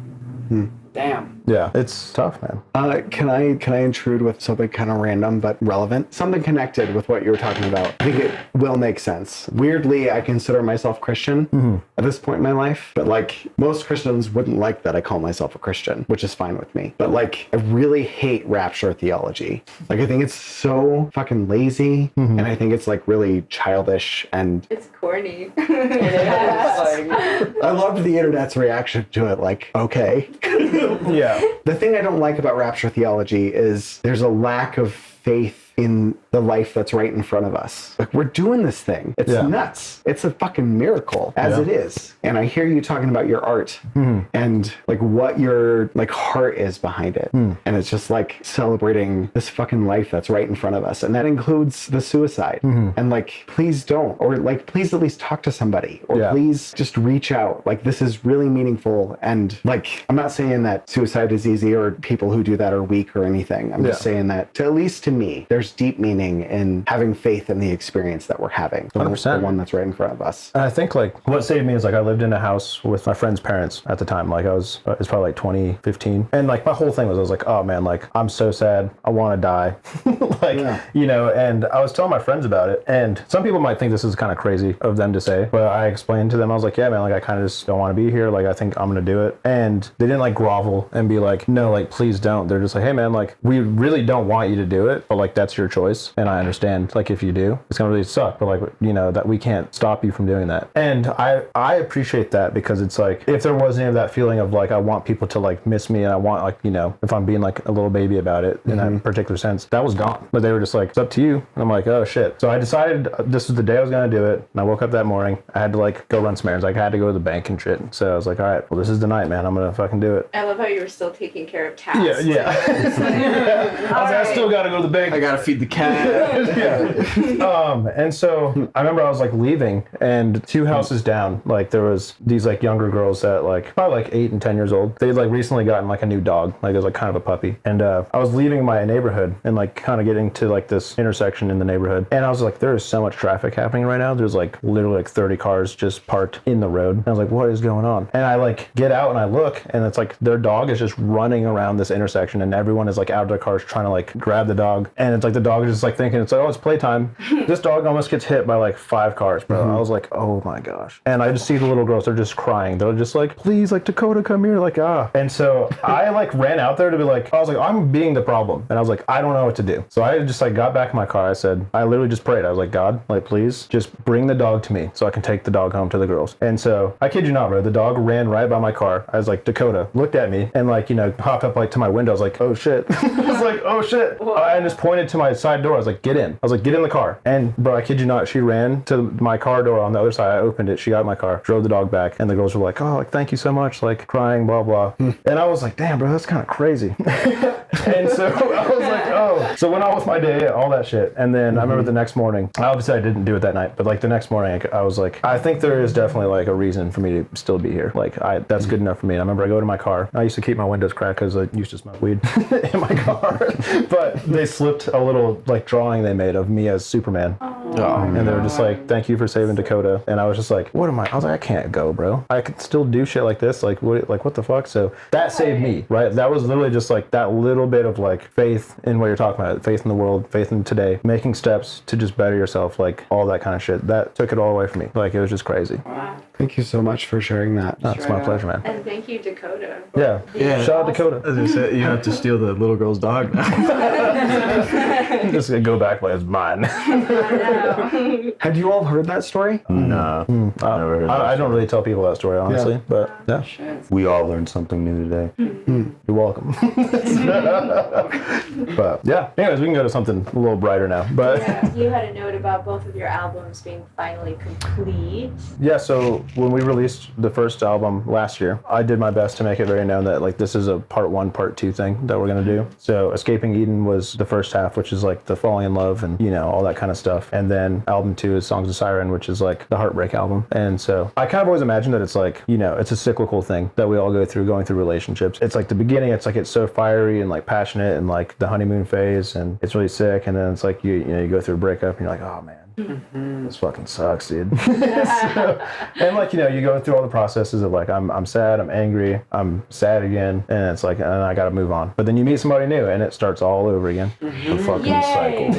[SPEAKER 1] damn.
[SPEAKER 2] Yeah, it's tough, man.
[SPEAKER 5] Can I intrude with something kind of random but relevant? Something connected with what you were talking about. I think it will make sense. Weirdly, I consider myself Christian at this point in my life, but like most Christians wouldn't like that I call myself a Christian, which is fine with me. But like, I really hate rapture theology. Like, I think it's so fucking lazy, and I think it's like really childish, and
[SPEAKER 3] It's corny.
[SPEAKER 5] I loved the internet's reaction to it. Like, okay.
[SPEAKER 2] Yeah.
[SPEAKER 5] The thing I don't like about rapture theology is there's a lack of faith in the life that's right in front of us. Like, we're doing this thing. It's nuts. It's a fucking miracle as it is. And I hear you talking about your art and like what your like heart is behind it. And it's just like celebrating this fucking life that's right in front of us. And that includes the suicide. And like, please don't, or like, please at least talk to somebody, or please just reach out. Like, this is really meaningful. And like, I'm not saying that suicide is easy or people who do that are weak or anything. I'm just saying that, at least to me, there's deep meaning in having faith in the experience that we're having. The
[SPEAKER 2] 100%.
[SPEAKER 5] one that's right in front of us.
[SPEAKER 2] And I think like what saved me is like I lived in a house with my friend's parents at the time. Like it was probably like 2015. And like my whole thing was, I was like, oh man, like I'm so sad. I want to die. You know, and I was telling my friends about it. And some people might think this is kind of crazy of them to say, but I explained to them, I was like, yeah, man, like I kind of just don't want to be here. Like I think I'm going to do it. And they didn't like grovel and be like, no, like please don't. They're just like, hey man, like we really don't want you to do it, but like that's your choice. And I understand, like if you do, it's gonna really suck, but like, you know, that we can't stop you from doing that. And I appreciate that, because it's like, if there was any of that feeling of like I want people to like miss me, and I want like, you know, if I'm being like a little baby about it in that particular sense, that was gone. But they were just like, it's up to you. And I'm like, oh shit. So I decided this was the day I was gonna do it. And I woke up that morning, I had to like go run some errands. Like I had to go to the bank and shit. So I was like, all right, well this is the night, man. I'm gonna fucking do it.
[SPEAKER 3] I love how you were still taking care of tasks.
[SPEAKER 2] Yeah. I was like, I still gotta go to the bank.
[SPEAKER 6] I gotta feed the cat.
[SPEAKER 2] And so I remember I was like leaving, and 2 houses down, like there was these like younger girls that like probably like 8 and 10 years old. They'd like recently gotten like a new dog, like it was like kind of a puppy. And I was leaving my neighborhood and like kind of getting to like this intersection in the neighborhood, and I was like, there is so much traffic happening right now. There's like literally like 30 cars just parked in the road. And I was like, what is going on? And I like get out and I look, and it's like their dog is just running around this intersection, and everyone is like out of their cars trying to like grab the dog. And it's like the dog is just like thinking, it's like, oh, it's playtime. This dog almost gets hit by like 5 cars, bro. I was like, oh my gosh. And I just see the little girls, they're just crying. They're just like, please, like Dakota, come here, like And so I like ran out there to be like, I was like, I'm being the problem. And I was like, I don't know what to do. So I just like got back in my car. I literally just prayed. I was like, God, like please just bring the dog to me so I can take the dog home to the girls. And so I kid you not, bro, the dog ran right by my car. I was like, Dakota, looked at me and like, you know, hopped up like to my window. I was like, oh shit. I was like, oh shit. I just pointed to my side door. I was like, get in. I was like, get in the car. And bro, I kid you not, she ran to my car door on the other side. I opened it. She got in my car, drove the dog back, and the girls were like, oh, like, thank you so much, like crying, blah, blah. And I was like, damn, bro, that's kind of crazy. And so I was like, oh. So went on with my day, all that shit. And then I remember the next morning, obviously I didn't do it that night, but like the next morning, I was like, I think there is definitely like a reason for me to still be here. Like that's good enough for me. And I remember I go to my car. I used to keep my windows cracked because I used to smoke weed in my car. But they slipped a little like drawing they made of me as Superman. And they were just like, thank you for saving Dakota. And I was just like, what am I was like, I can't go, bro. I could still do shit like this. Like what the fuck? So that saved me, right? That was literally just like that little bit of like faith in what you're talking about, faith in the world, faith in today, making steps to just better yourself, like all that kind of shit. That took it all away from me. Like it was just crazy.
[SPEAKER 3] Wow.
[SPEAKER 5] Thank you so much for sharing that.
[SPEAKER 2] It's my pleasure, man.
[SPEAKER 3] And thank you, Dakota.
[SPEAKER 2] Yeah. Shout out Dakota.
[SPEAKER 6] As I said, you have to steal the little girl's dog now.
[SPEAKER 2] Just go back, but it's mine.
[SPEAKER 5] Have you all heard that story?
[SPEAKER 4] Nah. Never heard
[SPEAKER 2] I don't really tell people that story, honestly, but yeah.
[SPEAKER 4] We all learned something new today.
[SPEAKER 2] You're welcome. But yeah, anyways, we can go to something a little brighter now. But
[SPEAKER 3] yeah, you had a note about both of your albums being finally complete.
[SPEAKER 2] yeah, so when we released the first album last year, I did my best to make it very known that like this is a part 1, part 2 thing that we're gonna do. So Escaping Eden was the first half, which is like the falling in love and all that kind of stuff. And then album 2 is Songs of Siren, which is like the heartbreak album. And so I kind of always imagined that it's like, it's a cyclical thing that we all go through, going through relationships. It's like the beginning, it's like it's so fiery and like passionate and like the honeymoon phase and it's really sick. And then it's like you go through a breakup and you're like, oh man. This fucking sucks, dude. And like you go through all the processes of like I'm sad, I'm angry, I'm sad again, and it's like and I gotta move on. But then you meet somebody new and it starts all over again.
[SPEAKER 4] The fucking cycle.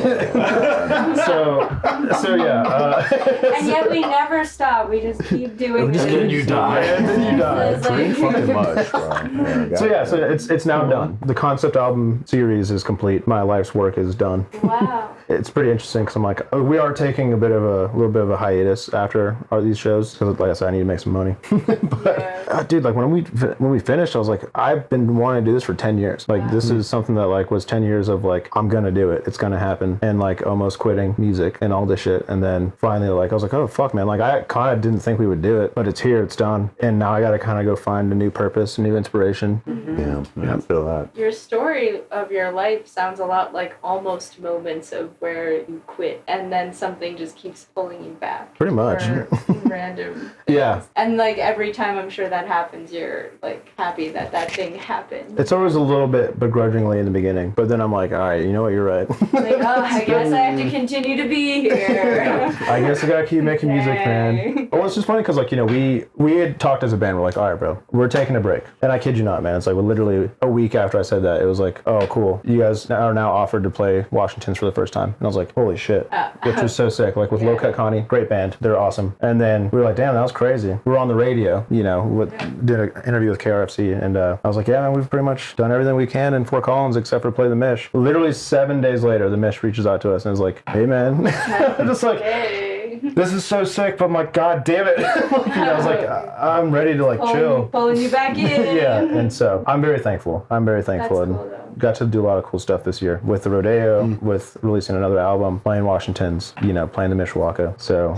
[SPEAKER 2] So yeah.
[SPEAKER 3] And yet we never stop. We just keep doing it.
[SPEAKER 6] And you die.
[SPEAKER 2] And then you die.
[SPEAKER 4] Drink fucking much, bro.
[SPEAKER 2] So it's now done. The concept album series is complete. My life's work is done.
[SPEAKER 3] Wow.
[SPEAKER 2] It's pretty interesting because I'm like, we are taking a little bit of a hiatus after these shows because, like I said, I need to make some money. But dude, like when we finished, I was like, I've been wanting to do this for 10 years. Like this is something that like was 10 years of like I'm gonna do it. It's gonna happen, and like almost quitting music and all this shit, and then finally like I was like, oh fuck, man. Like I kind of didn't think we would do it, but it's here, it's done, and now I got to kind of go find a new purpose, a new inspiration.
[SPEAKER 4] Yeah, I feel that.
[SPEAKER 3] Your story of your life sounds a lot like almost moments of where you quit and then something just keeps pulling you back.
[SPEAKER 2] Pretty much.
[SPEAKER 3] For random things.
[SPEAKER 2] Yeah.
[SPEAKER 3] And like every time I'm sure that happens, you're like happy that thing happened.
[SPEAKER 2] It's always a little bit begrudgingly in the beginning, but then I'm like, all right, you know what, you're right.
[SPEAKER 3] Like, oh, I guess I have to continue to be here.
[SPEAKER 2] I guess I gotta keep making music, man. Well, it's just funny because like we had talked as a band. We're like, all right, bro, we're taking a break. And I kid you not, man. It's like literally a week after I said that, it was like, oh, cool. You guys are now offered to play Washington's for the first time. And I was like, holy shit, which was so sick. Like with Low Cut Connie, great band, they're awesome. And then we were like, damn, that was crazy. We were on the radio, did an interview with KRFC, and I was like, yeah, man, we've pretty much done everything we can in Fort Collins except for play the Mish. Literally 7 days later, the Mish reaches out to us and is like, hey, man, just like.
[SPEAKER 3] Hey.
[SPEAKER 2] This is so sick, but I'm like, God damn it. I was like, I'm ready to like chill.
[SPEAKER 3] Pulling you back in.
[SPEAKER 2] Yeah, and so I'm very thankful.
[SPEAKER 3] That's
[SPEAKER 2] and
[SPEAKER 3] cool, though.
[SPEAKER 2] got to do a lot of cool stuff this year with the Rodeo, with releasing another album, playing Washington's, playing the Mishawaka. So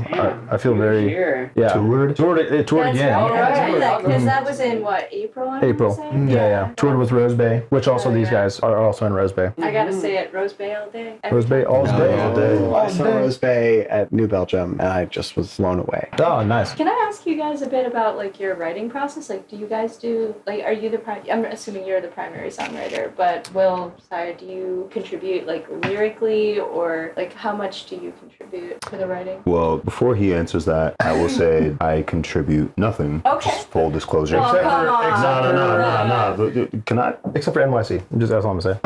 [SPEAKER 2] I feel very toured
[SPEAKER 3] That's
[SPEAKER 2] again.
[SPEAKER 3] All right. Because that was in what, April?
[SPEAKER 2] April. Yeah. Toured with Rose Bay, which also these guys are also in Rose Bay.
[SPEAKER 3] I gotta say it, Rose Bay all day.
[SPEAKER 2] Rose Bay all day.
[SPEAKER 5] I saw Rose Bay at New Belgium, and I just was blown away.
[SPEAKER 2] Oh, nice.
[SPEAKER 3] Can I ask you guys a bit about like your writing process? Like, do you guys do like, are you I'm assuming you're the primary songwriter, but Will, Sire, do you contribute like lyrically, or like how much do you contribute to the writing?
[SPEAKER 4] Well, before he answers that, I will say I contribute nothing.
[SPEAKER 3] Okay.
[SPEAKER 4] Just full disclosure.
[SPEAKER 3] Oh, come on.
[SPEAKER 4] No. Can I?
[SPEAKER 2] Except for NYC. That's all I'm gonna say.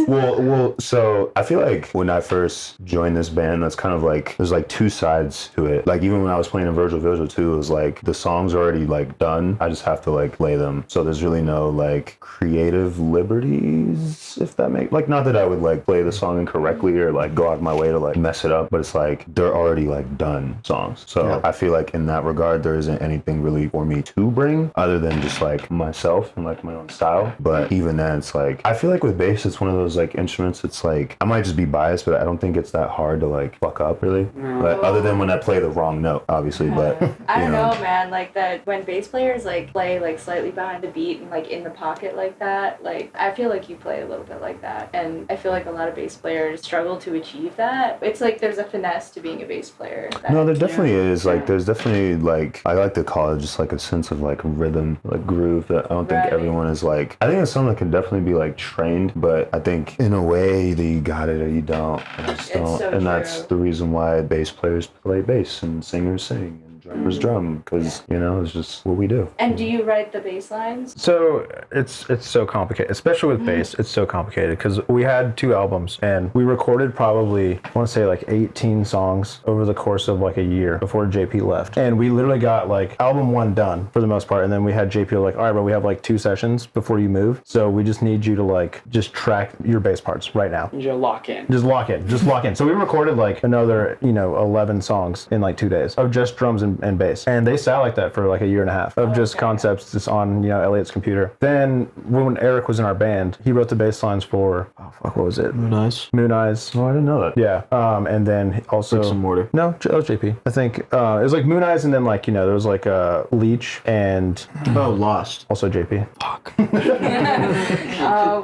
[SPEAKER 4] Well, so I feel like when I first joined this band, that's kind of like, there's like two sides to it. Like even when I was playing in Virgil too, it was like the songs are already like done. I just have to like play them. So there's really no like creative liberties, if that makes, like, not that I would like play the song incorrectly or like go out of my way to like mess it up, but it's like they're already like done songs. So I feel like in that regard, there isn't anything really for me to bring other than just like myself and like my own style. But even then, it's like, I feel like with bass, it's one of those like instruments, it's like, I might just be biased, but I don't think it's that hard to like fuck up really. But other than when I play the wrong note, obviously, but
[SPEAKER 3] I don't know, man, like that when bass players like play like slightly behind the beat and like in the pocket like that, like I feel like you play a little bit like that, and I feel like a lot of bass players struggle to achieve that. It's like there's a finesse to being a bass player.
[SPEAKER 4] No, there definitely is. Like there's definitely like, I like to call it just like a sense of like rhythm, like groove that I don't think everyone is like, I think it's something that can definitely be like trained, but I think in a way that you got it or you don't. I just don't.
[SPEAKER 3] So
[SPEAKER 4] and that's the reason why bass players play bass and singers sing. Drummers drum, because it's just what we do.
[SPEAKER 3] And do you write the bass lines?
[SPEAKER 2] So it's so complicated, especially with bass. It's so complicated because we had 2 albums and we recorded probably, I want to say like 18 songs over the course of like a year before JP left. And we literally got like album 1 done for the most part, and then we had JP like, all right, but we have like 2 sessions before you move, so we just need you to like just track your bass parts right now.
[SPEAKER 1] You just lock in.
[SPEAKER 2] Just lock in. So we recorded like another 11 songs in like 2 days of just drums and and bass. And they sat like that for like a year and a half of just concepts just on, Elliot's computer. Then when Eric was in our band, he wrote the bass lines for, what was it?
[SPEAKER 6] Moon Eyes.
[SPEAKER 2] Moon Eyes.
[SPEAKER 4] Oh, I didn't know that.
[SPEAKER 2] Yeah. And then also...
[SPEAKER 6] Some mortar.
[SPEAKER 2] No, that was JP. I think it was like Moon Eyes, and then like, there was like Leech and...
[SPEAKER 6] Oh, Lost.
[SPEAKER 2] Also JP.
[SPEAKER 6] Fuck.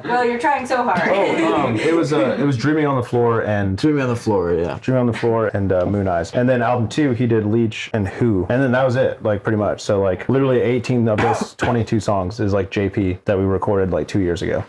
[SPEAKER 3] Well, you're trying so hard.
[SPEAKER 2] It was Dreaming on the Floor and...
[SPEAKER 6] Dreaming on the Floor, yeah.
[SPEAKER 2] Dreaming on the Floor and Moon Eyes. And then album 2, he did Leech and Who. And then that was it, like pretty much. So like literally 18 of this 22 songs is like JP that we recorded like 2 years ago.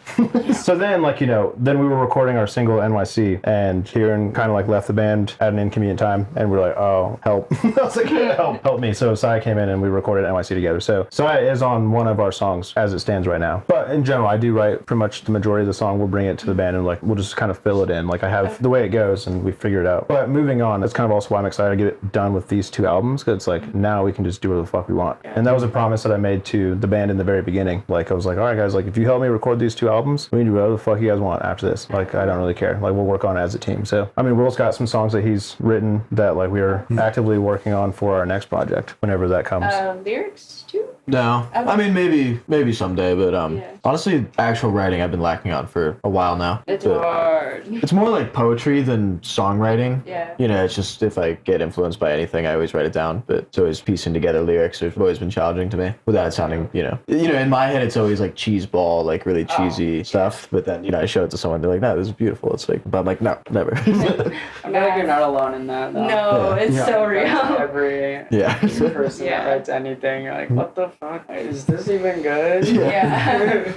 [SPEAKER 2] So then like, then we were recording our single NYC, and Kieran kind of like left the band at an inconvenient time, and we were like, oh, help. I was like, help me. So Sai came in and we recorded NYC together. So Sai is on one of our songs as it stands right now. But in general, I do write pretty much the majority of the song. We'll bring it to the band and like we'll just kind of fill it in. Like I have the way it goes and we figure it out. But moving on, that's kind of also why I'm excited to get it done with these 2 albums, because it's like now we can just do whatever the fuck we want. And that was a promise that I made to the band in the very beginning. Like I was like, all right guys, like if you help me record these 2 albums, we can do whatever the fuck you guys want after this. Like I don't really care. Like we'll work on it as a team. So I mean, Will's got some songs that he's written that like we are actively working on for our next project whenever that comes.
[SPEAKER 3] Lyrics too?
[SPEAKER 6] No. I mean, maybe someday, but honestly, actual writing I've been lacking on for a while now.
[SPEAKER 3] It's
[SPEAKER 6] But
[SPEAKER 3] hard.
[SPEAKER 6] It's more like poetry than songwriting.
[SPEAKER 3] Yeah.
[SPEAKER 6] It's just if I get influenced by anything, I always write it down. But it's always piecing together lyrics has always been challenging to me without it sounding, in my head, it's always like cheese ball, like really cheesy stuff. But then, I show it to someone, they're like, no, this is beautiful. It's like, but I'm like, no, never.
[SPEAKER 1] I feel like you're not alone in that, though.
[SPEAKER 3] No, it's so real.
[SPEAKER 1] Every person that writes anything, you're like, what the fuck? Is this even good?
[SPEAKER 3] Yeah.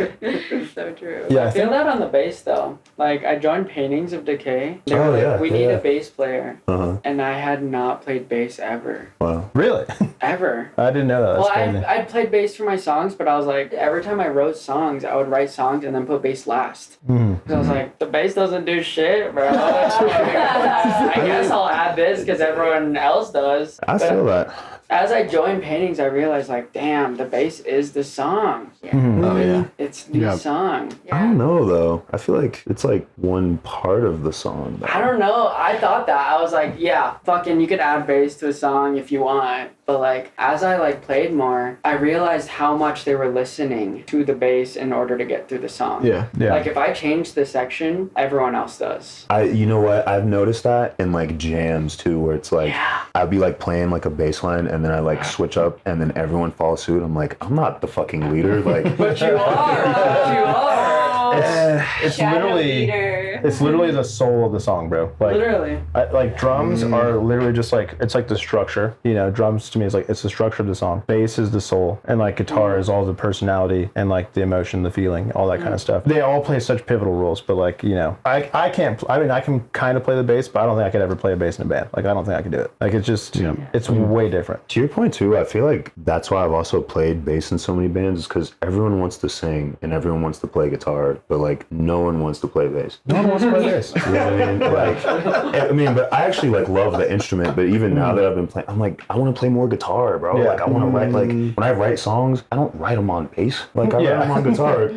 [SPEAKER 3] So true.
[SPEAKER 2] Yeah,
[SPEAKER 1] I feel that on the bass, though. Like, I joined Paintings of Decay. They were like, we need a bass player. And I had not played bass ever.
[SPEAKER 4] Wow.
[SPEAKER 2] Really?
[SPEAKER 1] Ever.
[SPEAKER 2] I didn't know that. That's crazy.
[SPEAKER 1] I'd played bass for my songs, but I was like, every time I wrote songs, I would write songs and then put bass last. Because I was like, the bass doesn't do shit, bro. I guess I'll add this because everyone else does.
[SPEAKER 4] I feel that.
[SPEAKER 1] As I joined Paintings, I realized, like, damn, the bass is the song.
[SPEAKER 6] Oh, yeah.
[SPEAKER 1] It's the song.
[SPEAKER 4] I don't know, though. I feel like it's like one part of the song.
[SPEAKER 1] I don't know. I thought that. I was like, yeah, fucking, you could add bass to a song if you want. But, like, as I, like, played more, I realized how much they were listening to the bass in order to get through the song.
[SPEAKER 2] Yeah.
[SPEAKER 1] Like, if I change the section, everyone else does.
[SPEAKER 4] You know what? I've noticed that in, like, jams, too, where it's like, I'd be, like, playing, like, a bass line, and then I, like, switch up, and then everyone follows suit. I'm like, I'm not the fucking leader. Like,
[SPEAKER 1] But you are. But you are.
[SPEAKER 2] It's literally the soul of the song, bro. Like,
[SPEAKER 1] Literally.
[SPEAKER 2] Like drums are literally just like, it's like the structure. Drums to me is like, it's the structure of the song. Bass is the soul, and like guitar is all the personality and like the emotion, the feeling, all that kind of stuff. They all play such pivotal roles, but like, I can't. I mean, I can kind of play the bass, but I don't think I could ever play a bass in a band. Like, I don't think I could do it. Like, it's just, it's way different.
[SPEAKER 4] To your point too, I feel like that's why I've also played bass in so many bands, is because everyone wants to sing and everyone wants to play guitar, but like no one wants to play bass.
[SPEAKER 2] No one wants to play bass.
[SPEAKER 4] You know what I mean? Like, but I actually like love the instrument. But even now that I've been playing, I'm like, I want to play more guitar, bro.
[SPEAKER 2] Yeah.
[SPEAKER 4] Like, I want to write, like, when I write songs, I don't write them on bass. Like, I write them on guitar.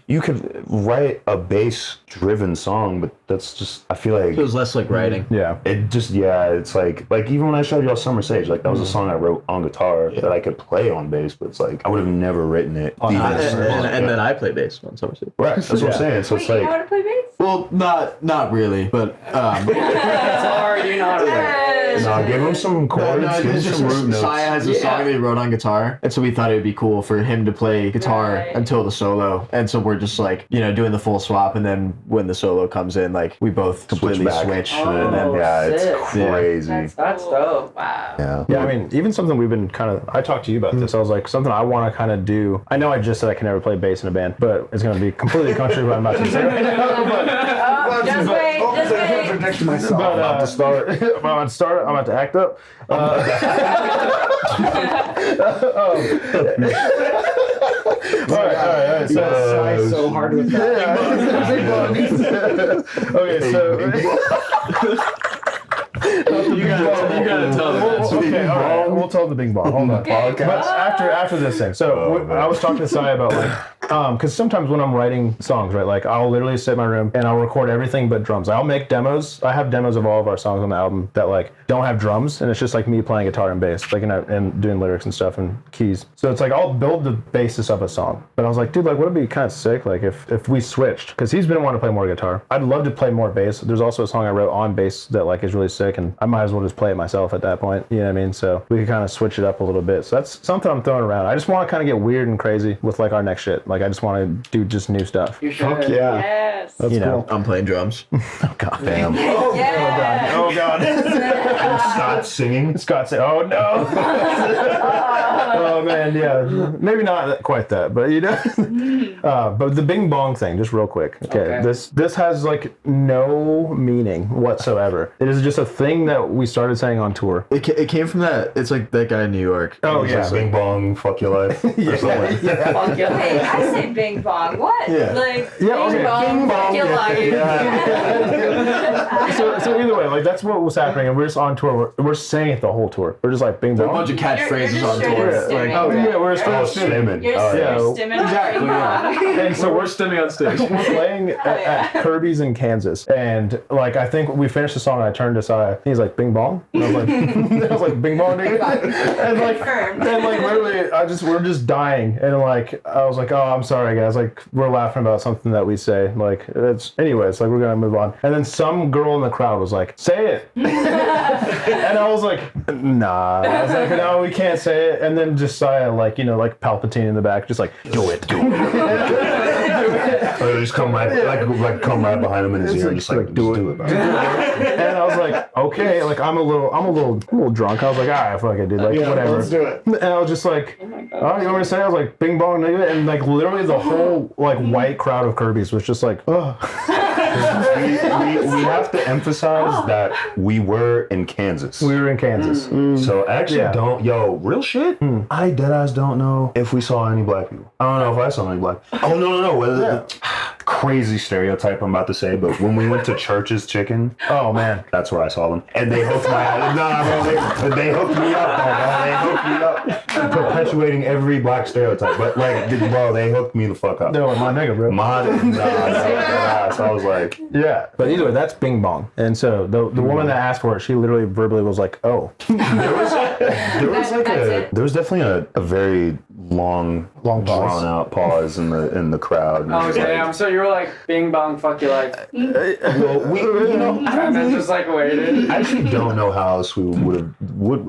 [SPEAKER 4] You could write a bass-driven song, but that's just, I feel like
[SPEAKER 6] It was less like writing.
[SPEAKER 2] Yeah.
[SPEAKER 4] it just, it's like even when I showed y'all Summer Sage, like, that was a song I wrote on guitar that I could play on bass, but it's like, I would have never written it.
[SPEAKER 2] On
[SPEAKER 4] even
[SPEAKER 2] bass.
[SPEAKER 6] And then I play bass on Summer City.
[SPEAKER 4] Right, that's what I'm saying. So
[SPEAKER 3] Wait,
[SPEAKER 4] it's
[SPEAKER 3] you know
[SPEAKER 4] like,
[SPEAKER 3] how to play bass?
[SPEAKER 6] Well, not really, but
[SPEAKER 1] It's hard, you know how to play.
[SPEAKER 4] no, give him some chords, give him
[SPEAKER 6] it's just
[SPEAKER 4] some root notes.
[SPEAKER 6] Saya has a song that he wrote on guitar, and so we thought it would be cool for him to play guitar until the solo, and so we're just like, doing the full swap, and then when the solo comes in, like, we both completely
[SPEAKER 4] back.
[SPEAKER 6] switch,
[SPEAKER 1] Oh,
[SPEAKER 6] and then
[SPEAKER 4] it's
[SPEAKER 1] sick.
[SPEAKER 4] crazy.
[SPEAKER 1] That's dope.
[SPEAKER 3] Wow.
[SPEAKER 4] Yeah.
[SPEAKER 2] Yeah, I mean, even something we've been I talked to you about this. I was like, something I want to kind of do. I know I just said I can never play bass in a band, but it's going to be completely contrary to what I'm about to say right now.
[SPEAKER 3] Just wait.
[SPEAKER 5] Next to myself.
[SPEAKER 2] But I'm about to start. I'm about to act up. All right.
[SPEAKER 5] So hard with that.
[SPEAKER 2] Okay, so
[SPEAKER 6] you gotta tell them.
[SPEAKER 2] okay, all right. We'll tell the big ball. Hold on.
[SPEAKER 1] Okay.
[SPEAKER 2] But after this thing, so I was talking to Sai about like Because sometimes when I'm writing songs, right, like I'll literally sit in my room and I'll record everything but drums. I'll make demos. I have demos of all of our songs on the album that like don't have drums, and it's just like me playing guitar and bass, like and doing lyrics and stuff and keys. So it's like I'll build the basis of a song. But I was like, dude, like would it be kind of sick like if we switched? Because he's been wanting to play more guitar. I'd love to play more bass. There's also a song I wrote on bass that like is really sick, and I might as well just play it myself at that point. You know what I mean? So we could kind of switch it up a little bit. So that's something I'm throwing around. I just want to kind of get weird and crazy with like our next shit. Like I just want to do just new stuff.
[SPEAKER 1] You should.
[SPEAKER 5] Fuck yeah.
[SPEAKER 3] Yes.
[SPEAKER 5] That's cool.
[SPEAKER 6] I'm playing drums.
[SPEAKER 2] Oh god.
[SPEAKER 4] Damn.
[SPEAKER 3] Yeah.
[SPEAKER 2] Oh god.
[SPEAKER 4] Scott singing.
[SPEAKER 2] Scott said, "Oh no." Oh man, yeah. Maybe not quite that, but you know. But the Bing Bong thing, just real quick. Okay. This has like no meaning whatsoever. It is just a thing that we started saying on tour.
[SPEAKER 6] It came from that. It's like that guy in New York.
[SPEAKER 2] Oh yeah.
[SPEAKER 4] Bing bong, fuck your life.
[SPEAKER 2] Yeah.
[SPEAKER 1] Fuck yeah.
[SPEAKER 3] Hey, I say bing bong. What?
[SPEAKER 6] Yeah.
[SPEAKER 3] Like
[SPEAKER 2] Yeah, okay.
[SPEAKER 3] bing bong.
[SPEAKER 2] Bing bong,
[SPEAKER 3] You
[SPEAKER 2] yeah. So either way, like that's what was happening, and we're just on tour. We're saying it the whole tour. We're just like Bing
[SPEAKER 6] A
[SPEAKER 2] Bong.
[SPEAKER 6] bunch of catchphrases
[SPEAKER 3] You're
[SPEAKER 6] on
[SPEAKER 3] just
[SPEAKER 6] tour.
[SPEAKER 3] straight up
[SPEAKER 6] Like,
[SPEAKER 3] stimming.
[SPEAKER 2] Oh yeah, we're still
[SPEAKER 4] stimming.
[SPEAKER 3] You're
[SPEAKER 2] yeah.
[SPEAKER 3] stimming.
[SPEAKER 6] Exactly, yeah.
[SPEAKER 2] And so we're stimming on stage. We're playing at Kirby's in Kansas, and like I think we finished the song, and I turned to Sai. He's like Bing Bong. And I was like, I was like Bing Bong, nigga. And like literally, we're just dying, and like I was like, oh, I'm sorry guys, like we're laughing about something that we say. Like it's anyways, like we're gonna move on. And then some girl in the crowd was like, say it. And I was like, nah. I was like, no, we can't say it. And then Josiah, like, you know, like Palpatine in the back, just like, do it.
[SPEAKER 4] Or they just come right, like come right behind him in his ear, and just like do it.
[SPEAKER 2] And I was like, okay, like I'm a little drunk. I was like, all right, fuck it, dude, like whatever.
[SPEAKER 5] Let's do it.
[SPEAKER 2] And I was just like, oh, you want me to say? I was like, Bing Bong, nigga, and like literally the whole like white crowd of Kirby's was just like, oh.
[SPEAKER 4] we have to emphasize that we were in Kansas.
[SPEAKER 2] We were in Kansas.
[SPEAKER 4] So I actually real shit. I deadass don't know if we saw any black people. I don't know if I saw any black. Oh no. Crazy stereotype I'm about to say, but when we went to Church's Chicken,
[SPEAKER 2] Oh man,
[SPEAKER 4] that's where I saw them, and they hooked my bro, they hooked me up, bro. They hooked me up, perpetuating every black stereotype. But like, bro, they hooked me the fuck up.
[SPEAKER 2] no, my nigga, bro.
[SPEAKER 4] So I was like,
[SPEAKER 2] Yeah, but either way, that's Bing Bong. And so the woman that asked for it, she literally verbally was like, oh.
[SPEAKER 4] there was definitely a very long
[SPEAKER 2] pause.
[SPEAKER 4] drawn out pause in the crowd. And it
[SPEAKER 1] Oh
[SPEAKER 4] was
[SPEAKER 1] damn! So you were like Bing Bong, fuck your life.
[SPEAKER 4] well,
[SPEAKER 1] And then just like waited.
[SPEAKER 4] I actually don't know how else we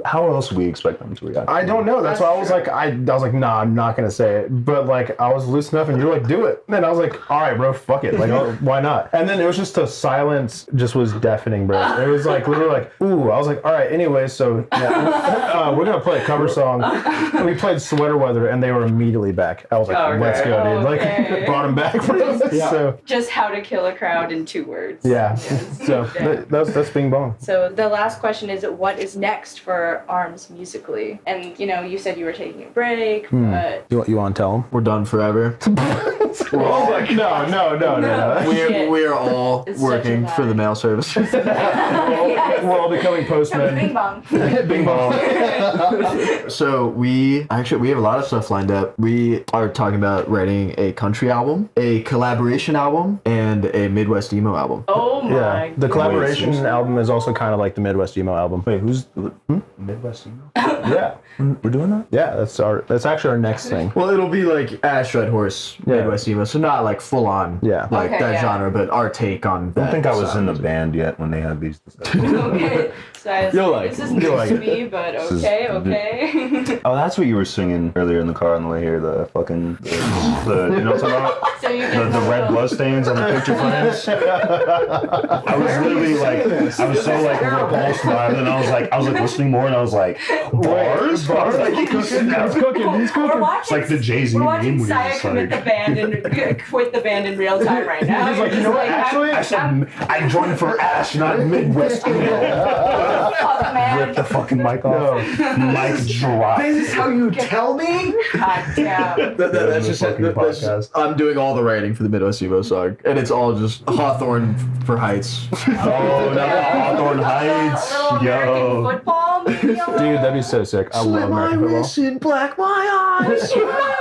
[SPEAKER 4] how else we expect them to react.
[SPEAKER 2] I don't know. That's why I was like, I was like, nah, I'm not gonna say it. But like, I was loose enough, and you're like, do it. And I was like, all right, bro, fuck it. Like, why not? And then it was just a silence, just was deafening, bro. It was like literally like, ooh. I was like, all right, anyway, so yeah, we're gonna play a cover song. And we played Sweater Weather, and they were immediately back. I was like,
[SPEAKER 1] Okay.
[SPEAKER 2] let's go, dude.
[SPEAKER 3] Okay.
[SPEAKER 2] Like, brought them back. So
[SPEAKER 3] Just how to kill a crowd in 2 words.
[SPEAKER 2] yeah.
[SPEAKER 3] Yes.
[SPEAKER 2] So that's Bing Bong.
[SPEAKER 3] So the last question is, what is next for ARMS musically? And you said you were taking a break, but
[SPEAKER 2] You want to tell them?
[SPEAKER 6] We're done forever.
[SPEAKER 2] Oh my God. No.
[SPEAKER 6] We are all
[SPEAKER 3] It's
[SPEAKER 6] working
[SPEAKER 3] such a
[SPEAKER 6] for the
[SPEAKER 3] lie.
[SPEAKER 6] mail service.
[SPEAKER 2] We're all becoming
[SPEAKER 3] Bing
[SPEAKER 2] postmen.
[SPEAKER 3] bong.
[SPEAKER 2] Bing Bong.
[SPEAKER 6] So we have a lot of stuff lined up. We are talking about writing a country album, a collaboration album, and a Midwest emo album.
[SPEAKER 3] Oh my.
[SPEAKER 2] Yeah, the collaboration
[SPEAKER 4] seriously?
[SPEAKER 2] album is also kind of like the Midwest emo album.
[SPEAKER 4] Wait, who's Midwest emo?
[SPEAKER 2] Yeah,
[SPEAKER 4] We're doing that?
[SPEAKER 2] yeah, that's actually our next thing.
[SPEAKER 6] Well, it'll be like Ash Redhorse
[SPEAKER 2] Yeah.
[SPEAKER 6] Midwest emo, so not like full on
[SPEAKER 2] Yeah.
[SPEAKER 6] like
[SPEAKER 3] Okay,
[SPEAKER 6] that
[SPEAKER 3] yeah.
[SPEAKER 6] genre, but our take on that.
[SPEAKER 4] I don't think I was in the
[SPEAKER 6] sound.
[SPEAKER 4] band yet when they had these discussions.
[SPEAKER 3] Okay. So I was
[SPEAKER 6] You'll
[SPEAKER 3] like,
[SPEAKER 6] like
[SPEAKER 3] this
[SPEAKER 6] it.
[SPEAKER 3] is news
[SPEAKER 6] You'll like
[SPEAKER 3] to
[SPEAKER 6] it.
[SPEAKER 3] me, but
[SPEAKER 4] This is-
[SPEAKER 3] okay.
[SPEAKER 4] Oh, that's what you were singing earlier in the car on the way here. The fucking the you know what I'm talking about?
[SPEAKER 3] So you
[SPEAKER 4] The red blood stains on the picture frames. I was literally like, I was so like repulsed by it, and I was like listening more, and I was like, bars. I was like,
[SPEAKER 2] He's cooking.
[SPEAKER 3] We're watching,
[SPEAKER 4] It's like the Jay-Z
[SPEAKER 3] we're watching
[SPEAKER 4] meme where
[SPEAKER 3] Saya
[SPEAKER 4] he's just
[SPEAKER 3] commit
[SPEAKER 4] like-
[SPEAKER 3] the band and quit the band in real time right now.
[SPEAKER 2] He's like, you know what? Actually,
[SPEAKER 4] I said I joined for Ash, not Midwest emo.
[SPEAKER 3] Fuck, man.
[SPEAKER 4] Rip the fucking mic off. Mic drop.
[SPEAKER 5] This is how you tell me?
[SPEAKER 3] God damn.
[SPEAKER 6] That's just
[SPEAKER 4] fucking
[SPEAKER 6] that's just-
[SPEAKER 4] podcast.
[SPEAKER 6] I'm doing all the writing for the Midwest emo song, and it's all just Hawthorne for Heights.
[SPEAKER 4] Oh, no, Hawthorne Heights.
[SPEAKER 3] Little American
[SPEAKER 4] Yo.
[SPEAKER 3] football, maybe?
[SPEAKER 2] Dude, that'd be so sick. I love American football.
[SPEAKER 6] in black my eyes.
[SPEAKER 3] Yes.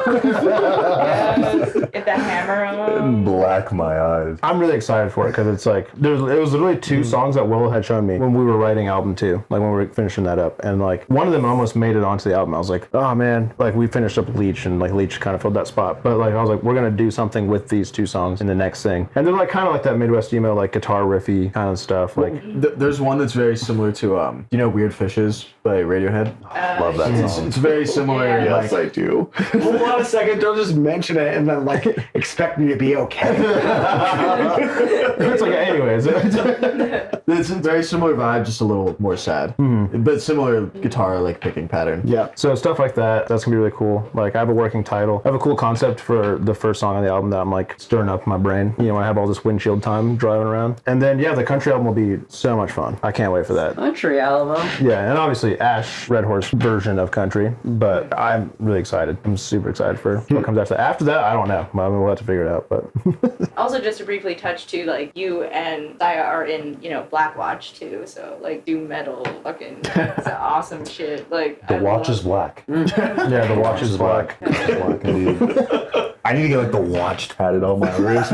[SPEAKER 3] Get the hammer on.
[SPEAKER 4] Black my eyes.
[SPEAKER 2] I'm really excited for it because it's like it was literally two songs that Willow had shown me when we were writing album 2, like when we were finishing that up, and like one of them almost made it onto the album. I was like, oh man, like we finished up Leech and like Leech kind of filled that spot, but like I was like, we're gonna do something with these 2 songs in the next thing, and they're like kind of like that Midwest emo like guitar riffy kind of stuff. Like
[SPEAKER 6] There's one that's very similar to you know Weird Fishes by Radiohead.
[SPEAKER 4] Love that song.
[SPEAKER 6] It's very similar.
[SPEAKER 3] Yeah.
[SPEAKER 5] Yes, I do. Hold on a second. Don't just mention it and then like expect me to be okay.
[SPEAKER 2] it's like anyways.
[SPEAKER 6] It's a very similar vibe, just a little more sad, but similar guitar like picking pattern.
[SPEAKER 5] Yeah.
[SPEAKER 2] So stuff like that's gonna be really cool. Like I have a working title. I have a cool concept for the first song on the album that I'm like stirring up my brain. You know, I have all this windshield time driving around. And then yeah, the country album will be so much fun. I can't wait for that.
[SPEAKER 1] Country album.
[SPEAKER 2] Yeah, and obviously Ash Redhorse version of country, but I'm really excited. I'm super excited for what comes after that. After that, I don't know. I mean, we'll have to figure it out, but
[SPEAKER 3] Also, just to briefly touch too, like you and Zaya are in, you know, Blackwatch too. So like doom metal, fucking, it's awesome shit. Like
[SPEAKER 4] The watch is black.
[SPEAKER 2] yeah, the watch is black.
[SPEAKER 4] Black indeed. I need to get like the watch tatted on my wrist.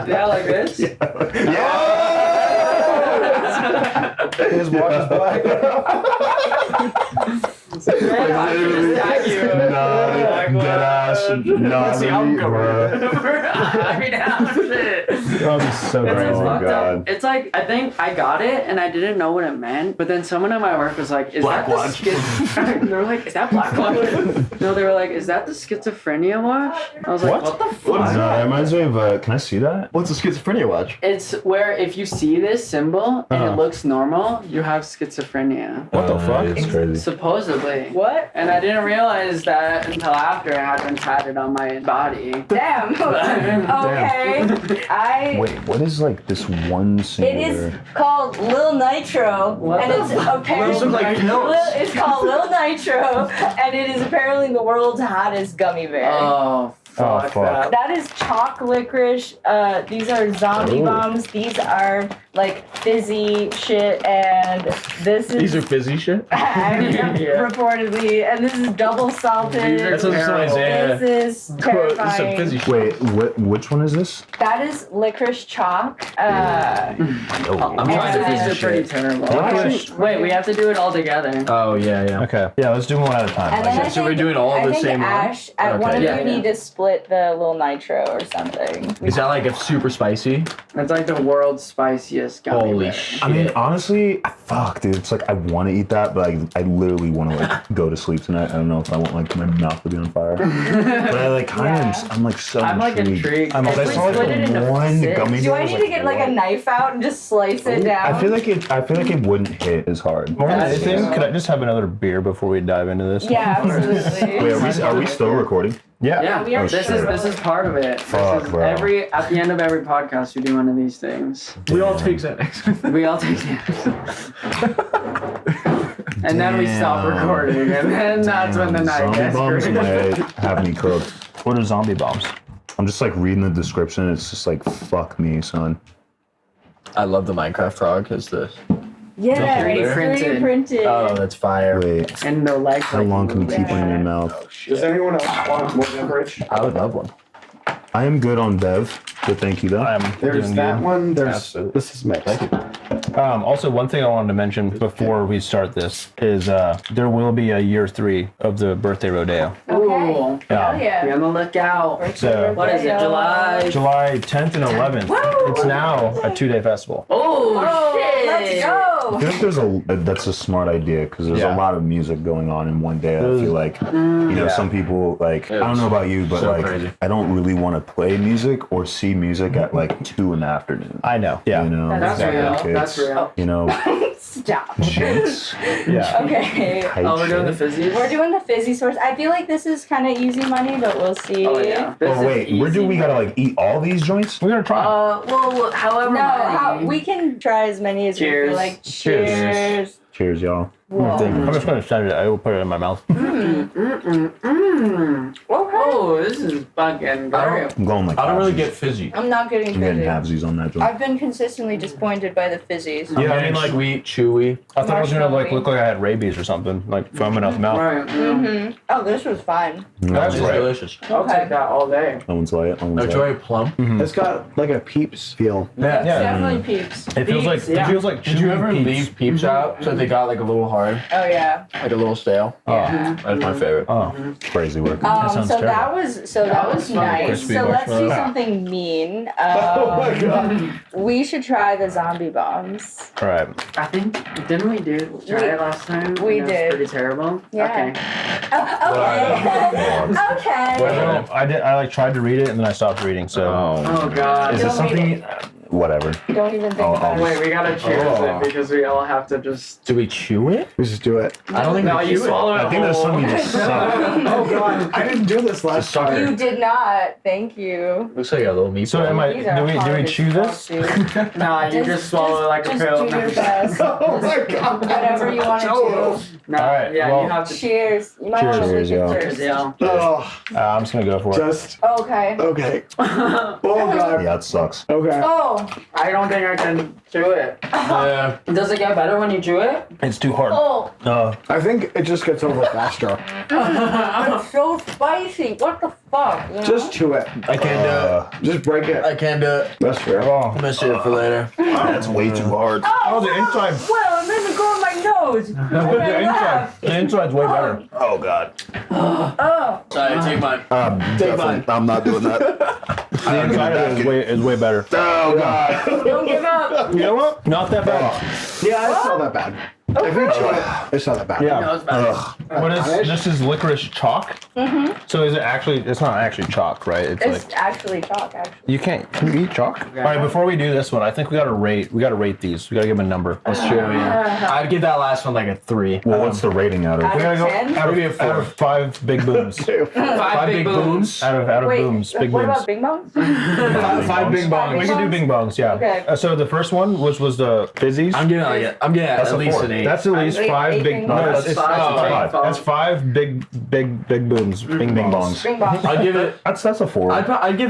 [SPEAKER 1] Yeah, like this.
[SPEAKER 2] His watch is black.
[SPEAKER 4] Dead ass.
[SPEAKER 1] See, I'm
[SPEAKER 4] Nah,
[SPEAKER 1] I mean, shit.
[SPEAKER 2] That would be so
[SPEAKER 1] It's
[SPEAKER 2] crazy.
[SPEAKER 1] fucked
[SPEAKER 4] God.
[SPEAKER 1] up. It's like, I think I got it and I didn't know what it meant, but then someone at my work was like, is that the they were like, is that Black Watch? No, they were like, is that the schizophrenia watch? I was like, what the fuck?
[SPEAKER 4] No, that reminds me of, can I see that?
[SPEAKER 6] What's a schizophrenia watch?
[SPEAKER 1] It's where if you see this symbol and it looks normal, you have schizophrenia.
[SPEAKER 2] What the fuck?
[SPEAKER 4] It's crazy.
[SPEAKER 1] Supposedly.
[SPEAKER 3] What?
[SPEAKER 1] And I didn't realize that until after it had been tatted on my body.
[SPEAKER 3] Damn. Okay.
[SPEAKER 4] Wait, what is like this one
[SPEAKER 3] It
[SPEAKER 4] singular?
[SPEAKER 3] is called Lil Nitro,
[SPEAKER 1] What
[SPEAKER 3] and
[SPEAKER 1] the
[SPEAKER 3] it's
[SPEAKER 1] fuck?
[SPEAKER 3] apparently
[SPEAKER 6] Those look like pills.
[SPEAKER 3] It's called Lil Nitro, and it is apparently the world's hottest gummy bear.
[SPEAKER 1] Oh, fuck,
[SPEAKER 4] fuck.
[SPEAKER 1] that.
[SPEAKER 3] That is chalk licorice. These are zombie bombs. These are like fizzy shit, and this is
[SPEAKER 6] These are fizzy shit.
[SPEAKER 3] reportedly, and this is double salted.
[SPEAKER 6] That's what Isaiah.
[SPEAKER 3] This is terrifying.
[SPEAKER 6] Fizzy shit.
[SPEAKER 4] Wait, which one is this?
[SPEAKER 3] That is licorice chalk.
[SPEAKER 1] I'm trying to
[SPEAKER 3] Yeah.
[SPEAKER 1] these are pretty terrible.
[SPEAKER 2] Licorice.
[SPEAKER 1] Wait, we have to do it all together.
[SPEAKER 6] Oh yeah.
[SPEAKER 2] Okay. Yeah, let's do one at a time.
[SPEAKER 3] And then
[SPEAKER 6] Okay,
[SPEAKER 3] I
[SPEAKER 6] so
[SPEAKER 3] think,
[SPEAKER 6] we're doing all
[SPEAKER 3] I
[SPEAKER 6] the
[SPEAKER 3] think
[SPEAKER 6] same one?
[SPEAKER 3] Ash, one of
[SPEAKER 6] Okay.
[SPEAKER 3] you need to split the little nitro or something.
[SPEAKER 6] Is that like a super spicy?
[SPEAKER 1] It's like the world's spiciest gummy
[SPEAKER 6] Holy
[SPEAKER 1] bear.
[SPEAKER 6] shit.
[SPEAKER 4] I mean, honestly, fuck, dude. It's like I want to eat that, but I literally want to like go to sleep tonight. I don't know if I want like my mouth to be on fire, but I like kind of. I'm like so.
[SPEAKER 1] I'm like intrigued.
[SPEAKER 2] I'm
[SPEAKER 1] If
[SPEAKER 2] also
[SPEAKER 1] we
[SPEAKER 4] saw
[SPEAKER 1] split it
[SPEAKER 4] like
[SPEAKER 1] into
[SPEAKER 4] one
[SPEAKER 1] 6.
[SPEAKER 4] gummy
[SPEAKER 3] Do
[SPEAKER 4] bear.
[SPEAKER 3] I
[SPEAKER 4] was
[SPEAKER 3] need
[SPEAKER 4] like,
[SPEAKER 3] to get like a
[SPEAKER 4] what?
[SPEAKER 3] knife out and just slice it down?
[SPEAKER 4] I feel like it wouldn't hit as hard.
[SPEAKER 2] More than
[SPEAKER 1] That's
[SPEAKER 2] anything,
[SPEAKER 1] true.
[SPEAKER 2] could I just have another beer before we dive into this?
[SPEAKER 3] Yeah, absolutely.
[SPEAKER 4] Wait, are we still recording?
[SPEAKER 1] Yeah,
[SPEAKER 3] we are
[SPEAKER 1] this
[SPEAKER 3] sure.
[SPEAKER 1] is part of it.
[SPEAKER 4] Fuck,
[SPEAKER 1] This is
[SPEAKER 4] bro.
[SPEAKER 1] at the end of every podcast we do one of these things.
[SPEAKER 6] We all take Xanax.
[SPEAKER 1] We all take and then we stop
[SPEAKER 4] Damn.
[SPEAKER 1] recording, and then that's when the night
[SPEAKER 4] Zombie
[SPEAKER 1] gets
[SPEAKER 4] bombs
[SPEAKER 1] great.
[SPEAKER 4] might have me cooked.
[SPEAKER 2] What are zombie bombs?
[SPEAKER 4] I'm just like reading the description. It's just like fuck me, son.
[SPEAKER 6] I love the Minecraft frog because the.
[SPEAKER 3] Yeah,
[SPEAKER 1] 3D
[SPEAKER 3] it's 3D printed.
[SPEAKER 6] Oh, that's fire.
[SPEAKER 4] Wait,
[SPEAKER 1] And the legs.
[SPEAKER 4] how long can you keep one in your mouth?
[SPEAKER 5] Does anyone else want more beverage?
[SPEAKER 6] I would love one.
[SPEAKER 4] I am good on Bev, but thank you though.
[SPEAKER 5] There's that one. There's
[SPEAKER 2] Absolutely.
[SPEAKER 5] this is mixed.
[SPEAKER 2] Also, one thing I wanted to mention before we start this is there will be a year 3 of the birthday rodeo.
[SPEAKER 1] Ooh.
[SPEAKER 3] Hell
[SPEAKER 1] Be
[SPEAKER 3] yeah.
[SPEAKER 1] on the lookout.
[SPEAKER 2] So
[SPEAKER 1] What is it, July?
[SPEAKER 2] July 10th and 11th.
[SPEAKER 3] Woo!
[SPEAKER 2] It's now a 2-day festival.
[SPEAKER 1] Oh,
[SPEAKER 3] Oh,
[SPEAKER 1] shit.
[SPEAKER 3] let's
[SPEAKER 4] I
[SPEAKER 3] go.
[SPEAKER 4] feel like that's a smart idea because there's
[SPEAKER 2] Yeah.
[SPEAKER 4] a lot of music going on in one day. I feel like you know some people like I don't know about you, but
[SPEAKER 6] so
[SPEAKER 4] like
[SPEAKER 6] crazy.
[SPEAKER 4] I don't really want to play music or see music at like 2 in the afternoon.
[SPEAKER 2] I know. Yeah.
[SPEAKER 4] You know,
[SPEAKER 1] That's
[SPEAKER 4] with
[SPEAKER 1] real.
[SPEAKER 4] kids,
[SPEAKER 1] That's real.
[SPEAKER 4] You know,
[SPEAKER 3] Stop.
[SPEAKER 4] jinx.
[SPEAKER 2] Yeah.
[SPEAKER 3] Okay.
[SPEAKER 4] tight
[SPEAKER 1] Oh, we're doing the
[SPEAKER 4] shit.
[SPEAKER 1] fizzies?
[SPEAKER 3] We're doing the fizzy source. I feel like this is kind of easy money, but we'll see.
[SPEAKER 1] Oh, yeah. This
[SPEAKER 4] Oh
[SPEAKER 1] is
[SPEAKER 4] wait, where do
[SPEAKER 1] easy
[SPEAKER 4] we gotta like eat all these joints?
[SPEAKER 2] We're going to try.
[SPEAKER 1] Well, however many.
[SPEAKER 3] We can try as many as we
[SPEAKER 1] Cheers.
[SPEAKER 3] feel like.
[SPEAKER 2] Cheers.
[SPEAKER 3] Cheers.
[SPEAKER 4] Cheers, y'all.
[SPEAKER 3] Whoa.
[SPEAKER 2] I'm just going to send it. I will put it in my mouth.
[SPEAKER 3] Okay.
[SPEAKER 1] Oh, Oh, this is fucking very.
[SPEAKER 4] I'm going like
[SPEAKER 6] I don't really
[SPEAKER 4] halvesies.
[SPEAKER 6] get fizzy.
[SPEAKER 3] I'm not getting
[SPEAKER 4] I'm getting
[SPEAKER 3] fizzy.
[SPEAKER 4] halvesies on that joint.
[SPEAKER 3] I've been consistently disappointed by the fizzies.
[SPEAKER 6] Yeah, I mean like sweet, chewy.
[SPEAKER 2] I thought it was gonna
[SPEAKER 3] Marshmallowy.
[SPEAKER 2] look like I had rabies or something, like foaming out the mouth.
[SPEAKER 1] Right.
[SPEAKER 3] Mm-hmm. Oh, this was fine.
[SPEAKER 2] That's
[SPEAKER 6] It's
[SPEAKER 2] right.
[SPEAKER 6] delicious.
[SPEAKER 1] I'll
[SPEAKER 3] Okay.
[SPEAKER 1] take that all day.
[SPEAKER 4] I wouldn't say it. I wouldn't
[SPEAKER 6] No,
[SPEAKER 4] say it.
[SPEAKER 6] very plum.
[SPEAKER 5] It's got like a Peeps feel.
[SPEAKER 2] Yeah.
[SPEAKER 3] Definitely peeps.
[SPEAKER 2] It feels like
[SPEAKER 1] Peeps, yeah.
[SPEAKER 2] it feels like.
[SPEAKER 6] Did you
[SPEAKER 2] chewy
[SPEAKER 6] ever
[SPEAKER 2] peeps.
[SPEAKER 6] leave peeps out so they got like a little hard,
[SPEAKER 3] Oh yeah.
[SPEAKER 6] like a little stale?
[SPEAKER 3] Yeah.
[SPEAKER 6] That's my favorite.
[SPEAKER 2] Oh,
[SPEAKER 4] Crazy work.
[SPEAKER 2] sounds
[SPEAKER 3] So
[SPEAKER 2] terrible.
[SPEAKER 3] that was nice.
[SPEAKER 2] Crispy
[SPEAKER 3] So let's do
[SPEAKER 2] marshmallow.
[SPEAKER 3] something mean.
[SPEAKER 5] Oh my god.
[SPEAKER 3] We should try the zombie bombs.
[SPEAKER 2] all right.
[SPEAKER 1] I think didn't we try it last time?
[SPEAKER 3] We
[SPEAKER 1] And it was
[SPEAKER 3] did.
[SPEAKER 1] Pretty terrible.
[SPEAKER 3] Yeah.
[SPEAKER 1] Okay.
[SPEAKER 3] Oh, okay.
[SPEAKER 2] Well, I did. I like tried to read it and then I stopped reading. So
[SPEAKER 1] Oh god.
[SPEAKER 4] Is this
[SPEAKER 3] Don't read
[SPEAKER 4] something? Whatever.
[SPEAKER 3] Don't even think
[SPEAKER 4] Oh,
[SPEAKER 3] about it.
[SPEAKER 1] Wait, we gotta cheers
[SPEAKER 2] Oh.
[SPEAKER 1] it because we all have to just.
[SPEAKER 6] Do we chew it?
[SPEAKER 5] We just do it.
[SPEAKER 6] I don't think
[SPEAKER 1] No,
[SPEAKER 6] we
[SPEAKER 1] you
[SPEAKER 6] chew
[SPEAKER 1] swallow it.
[SPEAKER 4] I think there's
[SPEAKER 1] whole.
[SPEAKER 4] something you just suck.
[SPEAKER 5] Oh god. I didn't do this last time.
[SPEAKER 3] You did not. Thank you.
[SPEAKER 6] Looks like a little meat.
[SPEAKER 2] So am I?
[SPEAKER 3] These are
[SPEAKER 2] Do we
[SPEAKER 3] hard as
[SPEAKER 2] chew
[SPEAKER 3] fuck,
[SPEAKER 2] this?
[SPEAKER 3] dude.
[SPEAKER 1] Nah, you just swallow it like a
[SPEAKER 3] just
[SPEAKER 1] pill.
[SPEAKER 3] do your best.
[SPEAKER 5] Oh my god.
[SPEAKER 3] Whatever you want to
[SPEAKER 1] Nah,
[SPEAKER 2] All right,
[SPEAKER 1] yeah,
[SPEAKER 2] well-
[SPEAKER 1] you have
[SPEAKER 3] do.
[SPEAKER 1] to.
[SPEAKER 3] Cheers. You might want to
[SPEAKER 4] Cheers,
[SPEAKER 3] lick it
[SPEAKER 4] yo.
[SPEAKER 3] first.
[SPEAKER 1] Yeah.
[SPEAKER 5] Oh,
[SPEAKER 2] I'm just gonna go for it.
[SPEAKER 5] just
[SPEAKER 3] Okay.
[SPEAKER 5] okay. Oh god.
[SPEAKER 4] Yeah, it sucks.
[SPEAKER 5] Okay.
[SPEAKER 3] Oh.
[SPEAKER 1] I don't think I can chew it.
[SPEAKER 6] Yeah.
[SPEAKER 1] Does it get better when you chew it?
[SPEAKER 2] It's too hard.
[SPEAKER 3] Oh.
[SPEAKER 5] I think it just gets over faster.
[SPEAKER 3] It's so spicy. What the fuck? You know?
[SPEAKER 5] Just chew it.
[SPEAKER 6] I can't do
[SPEAKER 5] Just break
[SPEAKER 6] it.
[SPEAKER 5] it.
[SPEAKER 6] I can't do it.
[SPEAKER 5] That's fair.
[SPEAKER 2] Oh,
[SPEAKER 6] I'm gonna save it for later.
[SPEAKER 4] That's way too hard.
[SPEAKER 2] oh, the inside.
[SPEAKER 3] Well, it made me go in my nose.
[SPEAKER 2] The inside. The inside's way better.
[SPEAKER 4] Oh god.
[SPEAKER 3] Oh.
[SPEAKER 6] Sorry, take mine.
[SPEAKER 4] Definitely. I'm not doing that.
[SPEAKER 2] The inside of it is way better.
[SPEAKER 4] Oh god.
[SPEAKER 3] Don't give up.
[SPEAKER 2] You know what? Not that bad.
[SPEAKER 5] Yeah, it's not that bad. If you chew it, it's not that bad.
[SPEAKER 2] Yeah.
[SPEAKER 1] No, it's better.
[SPEAKER 2] What is this? Is licorice chalk? Mm-hmm. So is it actually? It's not actually chalk, right? It's
[SPEAKER 3] It's
[SPEAKER 2] like
[SPEAKER 3] actually chalk, actually.
[SPEAKER 2] you can't. Can you eat chalk? All right. Before we do this one, I think we gotta rate. We gotta rate these. We gotta give them a number.
[SPEAKER 6] That's true, yeah. I'd give that last one like a 3.
[SPEAKER 4] Well, what's the rating out of?
[SPEAKER 3] Out
[SPEAKER 2] We gotta
[SPEAKER 3] of
[SPEAKER 2] go
[SPEAKER 3] 10?
[SPEAKER 2] out
[SPEAKER 6] Maybe a
[SPEAKER 2] of,
[SPEAKER 6] 4.
[SPEAKER 2] out of 5 big booms.
[SPEAKER 1] Five big booms.
[SPEAKER 2] out of
[SPEAKER 3] Wait,
[SPEAKER 2] booms. Big
[SPEAKER 3] what
[SPEAKER 2] booms.
[SPEAKER 3] about Bing Bongs?
[SPEAKER 2] Five big bongs. We can do bing bongs. Yeah.
[SPEAKER 3] Okay.
[SPEAKER 2] So the first one, which was the fizzies.
[SPEAKER 6] I'm getting
[SPEAKER 2] That's
[SPEAKER 6] at
[SPEAKER 2] a
[SPEAKER 6] least
[SPEAKER 2] 4.
[SPEAKER 6] an 8.
[SPEAKER 2] That's at least
[SPEAKER 3] Eight
[SPEAKER 2] 5 big.
[SPEAKER 3] bing
[SPEAKER 2] No,
[SPEAKER 3] bongs.
[SPEAKER 2] it's, it's,
[SPEAKER 1] Five.
[SPEAKER 2] that's 5 big booms. Bing
[SPEAKER 4] Bing
[SPEAKER 2] bongs.
[SPEAKER 4] bongs.
[SPEAKER 3] Bing Bongs.
[SPEAKER 6] I'd give it.
[SPEAKER 4] That's a 4.
[SPEAKER 6] I'd give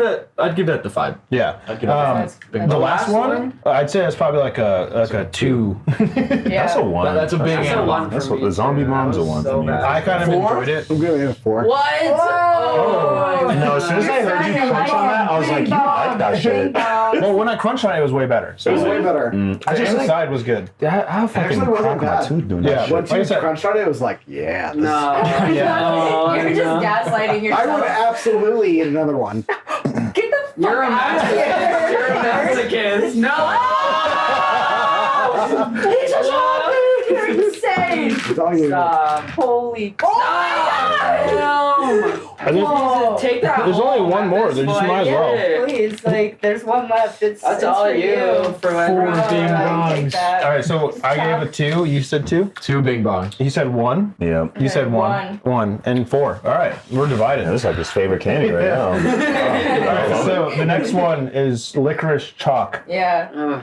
[SPEAKER 6] that the 5.
[SPEAKER 2] Yeah.
[SPEAKER 6] I'd give it the 5. Big
[SPEAKER 2] The
[SPEAKER 6] Bongs.
[SPEAKER 2] last one, I'd say that's probably like a 2.
[SPEAKER 3] Yeah.
[SPEAKER 4] That's a 1.
[SPEAKER 6] That's a big
[SPEAKER 1] That's a
[SPEAKER 6] animal.
[SPEAKER 1] one
[SPEAKER 4] That's
[SPEAKER 1] for
[SPEAKER 4] what
[SPEAKER 1] me,
[SPEAKER 4] the zombie
[SPEAKER 1] too.
[SPEAKER 4] bomb's
[SPEAKER 1] That
[SPEAKER 4] a
[SPEAKER 1] was
[SPEAKER 4] 1
[SPEAKER 1] so
[SPEAKER 4] for me.
[SPEAKER 1] bad.
[SPEAKER 2] I kind of enjoyed it.
[SPEAKER 5] I'm giving it a 4.
[SPEAKER 1] What?
[SPEAKER 3] Whoa.
[SPEAKER 4] No, as soon as I heard you crunch on that, I was like, you like that shit.
[SPEAKER 2] Well, when I crunched on it, it was way better.
[SPEAKER 5] It
[SPEAKER 2] So
[SPEAKER 5] was way better.
[SPEAKER 2] the inside was good.
[SPEAKER 4] How fucking
[SPEAKER 5] Actually, wasn't
[SPEAKER 4] crack my
[SPEAKER 5] bad.
[SPEAKER 4] tooth doing
[SPEAKER 2] Yeah.
[SPEAKER 4] that shit?
[SPEAKER 5] Once
[SPEAKER 2] Like I
[SPEAKER 5] you
[SPEAKER 2] said-
[SPEAKER 5] crunched on it, it was like, yeah. This
[SPEAKER 1] No. Yeah.
[SPEAKER 3] You're just gaslighting
[SPEAKER 5] I
[SPEAKER 3] yourself.
[SPEAKER 5] would absolutely eat another one.
[SPEAKER 3] Get the fuck
[SPEAKER 1] You're a
[SPEAKER 3] out of here.
[SPEAKER 1] masochist. You're a masochist. No.
[SPEAKER 3] He's just you're insane.
[SPEAKER 5] It's all you.
[SPEAKER 1] Stop.
[SPEAKER 3] Holy.
[SPEAKER 1] Damn. Take that.
[SPEAKER 2] There's
[SPEAKER 1] home
[SPEAKER 2] only one
[SPEAKER 1] at
[SPEAKER 2] more.
[SPEAKER 1] this
[SPEAKER 2] There just
[SPEAKER 1] point.
[SPEAKER 2] might as well.
[SPEAKER 1] Get it.
[SPEAKER 3] Please, like, there's one left. It's
[SPEAKER 1] That's all
[SPEAKER 3] for
[SPEAKER 1] you for when.
[SPEAKER 6] 4 bing
[SPEAKER 3] I take
[SPEAKER 6] bongs.
[SPEAKER 3] that.
[SPEAKER 2] All right, so I gave a 2. You said 2.
[SPEAKER 6] 2 bing bongs.
[SPEAKER 2] You said 1.
[SPEAKER 4] Yeah.
[SPEAKER 2] You said 1. 1 and 4. All right, we're divided.
[SPEAKER 4] This is like his favorite candy right now.
[SPEAKER 2] All right, so the next one is licorice chalk.
[SPEAKER 3] Yeah.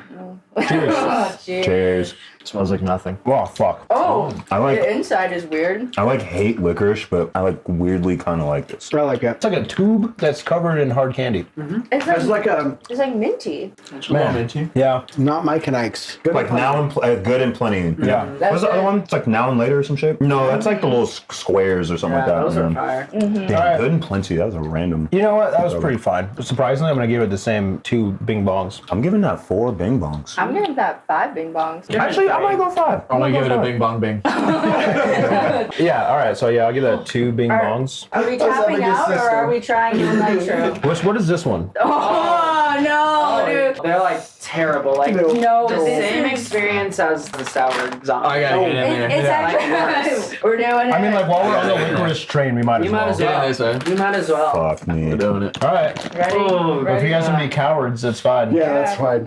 [SPEAKER 2] Cheers.
[SPEAKER 3] Oh, jeez.
[SPEAKER 4] Cheers.
[SPEAKER 6] Smells like nothing.
[SPEAKER 2] Oh fuck.
[SPEAKER 3] Oh,
[SPEAKER 4] I like
[SPEAKER 3] the inside is weird.
[SPEAKER 4] hate licorice, but I like weirdly kind of like this.
[SPEAKER 5] I like it.
[SPEAKER 2] It's like a tube that's covered in hard candy.
[SPEAKER 3] It's
[SPEAKER 5] It's
[SPEAKER 3] like,
[SPEAKER 5] like
[SPEAKER 3] it's like minty.
[SPEAKER 2] Man. Yeah.
[SPEAKER 5] not Mike and Ike's. Good
[SPEAKER 4] Like now and good and plenty.
[SPEAKER 2] Yeah.
[SPEAKER 4] What's the other one? It's like now and later or some shit. No, that's like the little squares or something
[SPEAKER 1] Yeah,
[SPEAKER 4] like that.
[SPEAKER 1] those are
[SPEAKER 4] man.
[SPEAKER 1] fire.
[SPEAKER 4] Damn,
[SPEAKER 2] Alright.
[SPEAKER 4] good and plenty. That was a random.
[SPEAKER 2] You know what? That was pretty fine. Surprisingly, I'm gonna give it the same 2 bing bongs.
[SPEAKER 4] I'm giving that 4 bing bongs.
[SPEAKER 3] I'm giving that 5 bing bongs.
[SPEAKER 2] Actually, I might go 5.
[SPEAKER 6] I'm gonna give it a bing bong bing.
[SPEAKER 2] Yeah. All right. So yeah, I'll give that 2 bing bongs.
[SPEAKER 3] Are we
[SPEAKER 5] What's that
[SPEAKER 3] tapping
[SPEAKER 5] biggest
[SPEAKER 3] out or
[SPEAKER 5] system?
[SPEAKER 3] are we trying to nitro?
[SPEAKER 2] What is this one?
[SPEAKER 3] Oh, no, dude.
[SPEAKER 1] They're like terrible. Like
[SPEAKER 3] No,
[SPEAKER 1] the
[SPEAKER 3] this
[SPEAKER 1] same
[SPEAKER 3] is-
[SPEAKER 1] experience as the sour zombie.
[SPEAKER 6] I gotta get in there.
[SPEAKER 3] It's
[SPEAKER 1] Yeah.
[SPEAKER 3] actually we're doing it.
[SPEAKER 2] I mean, like while we're on the licorice train, we might as
[SPEAKER 1] You might
[SPEAKER 2] well.
[SPEAKER 1] as well.
[SPEAKER 6] Yeah, this way.
[SPEAKER 1] You might as well.
[SPEAKER 4] Fuck me.
[SPEAKER 6] We're doing it.
[SPEAKER 2] All right.
[SPEAKER 3] Ready?
[SPEAKER 1] Oh,
[SPEAKER 2] If you guys want to be cowards, that's fine.
[SPEAKER 5] Yeah, that's fine.